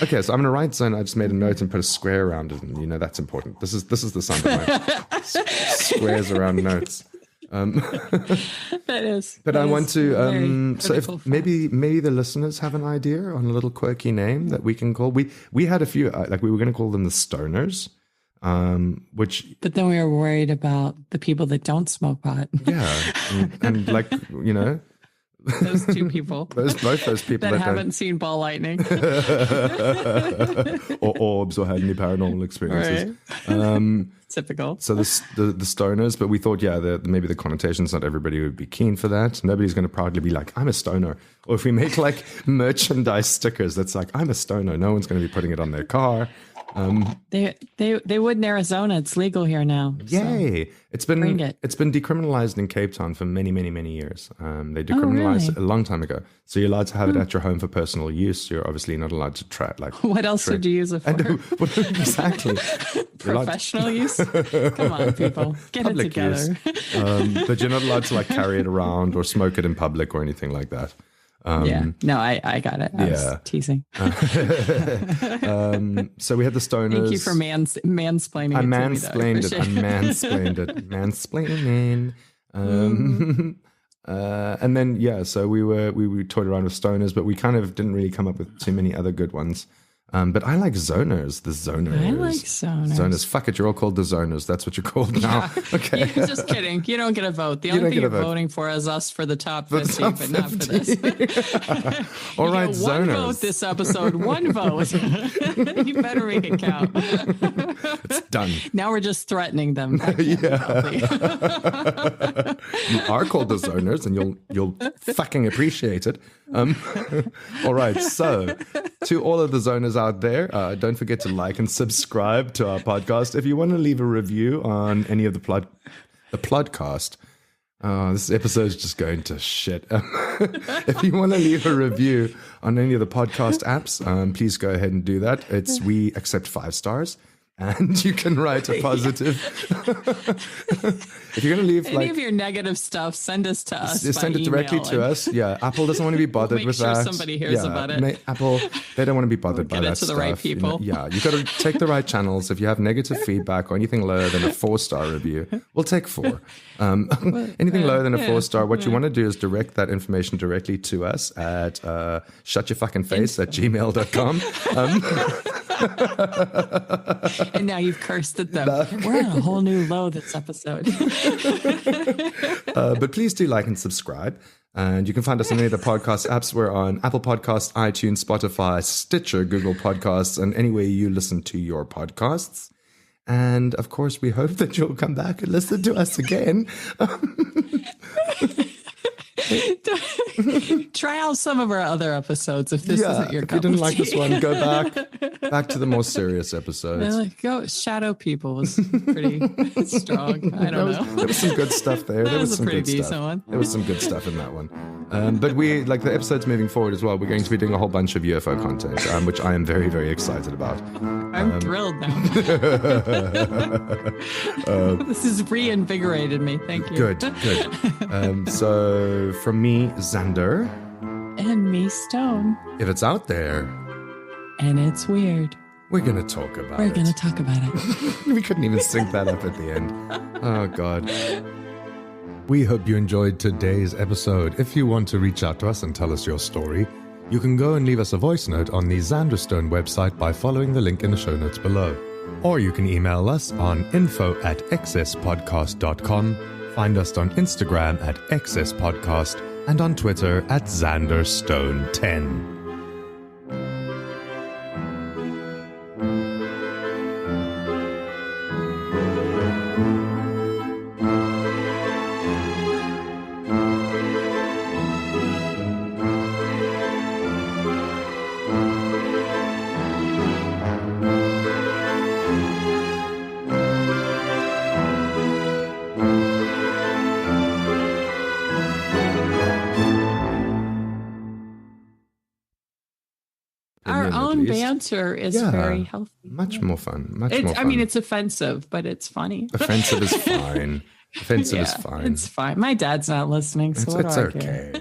Okay, so I'm going to write Zoner. I just made a note and put a square around it, and that's important. This is the sound of my squares around notes. That is. But I want to. So if maybe the listeners have an idea on a little quirky name that we can call. We had a few. Like we were going to call them the Stoners, which. But then we were worried about the people that don't smoke pot. Yeah, and like those two people. both those people that haven't seen Ball Lightning or Orbs or had any paranormal experiences. Right. Typical. So the stoners, but we thought, maybe the connotations, not everybody would be keen for that. Nobody's going to proudly be like, I'm a stoner. Or if we make like merchandise stickers that's like, I'm a stoner, no one's going to be putting it on their car. They would in Arizona. It's legal here now. Yay! So it's been decriminalized in Cape Town for many, many, many years. They decriminalized it a long time ago. So you're allowed to have it at your home for personal use. You're obviously not allowed to try like. What else would you use it for? Exactly. Professional use. Come on, people, get it together. But you're not allowed to like carry it around or smoke it in public or anything like that. No, I got it. I was teasing. So we had the Stoners. Thank you for mansplaining. I mansplained it. I mansplained it. Mansplaining. And then so we toyed around with Stoners, but we kind of didn't really come up with too many other good ones. But I like Zoners, the Zoners. I like Zoners. Zoners. Fuck it, you're all called the Zoners. That's what you're called now. Yeah. Okay. Yeah, just kidding. You don't get a vote. The only thing you're voting for is us for the top 50, but not for this. All right, Zoners. One vote this episode. One vote. You better make it count. It's done. Now we're just threatening them. You are called the Zoners, and you'll fucking appreciate it. All right, so to all of the Zoners out there, don't forget to like and subscribe to our podcast. If you want to leave a review on any of the podcast, this episode is just going to shit. If you want to leave a review on any of the podcast apps, please go ahead and do that. We accept 5 stars. And you can write a positive. If you're going to leave any of your negative stuff, send us to us. Send it directly to us. Yeah, Apple doesn't want to be bothered with that. Somebody hears about it. Apple, they don't want to be bothered by that stuff. Get it to the right people. You've got to take the right channels. If you have negative feedback or anything lower than a 4-star review, we'll take 4. Anything lower than a 4-star, what you want to do is direct that information directly to us at shutyourfuckingface@gmail.com. And now you've cursed at them. We're on a whole new low this episode. But please do like and subscribe. And you can find us on any of the podcast apps. We're on Apple Podcasts, iTunes, Spotify, Stitcher, Google Podcasts, and anywhere you listen to your podcasts. And of course, we hope that you'll come back and listen to us again. Try out some of our other episodes if this isn't your cup if you didn't like this one, go back to the more serious episodes. Go Shadow People was pretty strong. I don't know. There was some good stuff there. There was some pretty good decent stuff. One. There was some good stuff in that one. But we like the episodes moving forward as well. We're going to be doing a whole bunch of UFO content, which I am very, very excited about. I'm thrilled now. This has reinvigorated me. Thank you. Good. So from me, Xander. And me, Stone. If it's out there. And it's weird. We're going to talk about it. We're going to talk about it. We couldn't even sync that up at the end. Oh, God. We hope you enjoyed today's episode. If you want to reach out to us and tell us your story, You can go and leave us a voice note on the Xanderstone website by following the link in the show notes below. Or you can email us on info@excesspodcast.com, find us on Instagram @excesspodcast, and on Twitter @XanderStone10. Banter is very healthy. Much more fun. I mean, it's offensive, but it's funny. Offensive is fine. Offensive is fine. It's fine. My dad's not listening, so it's okay.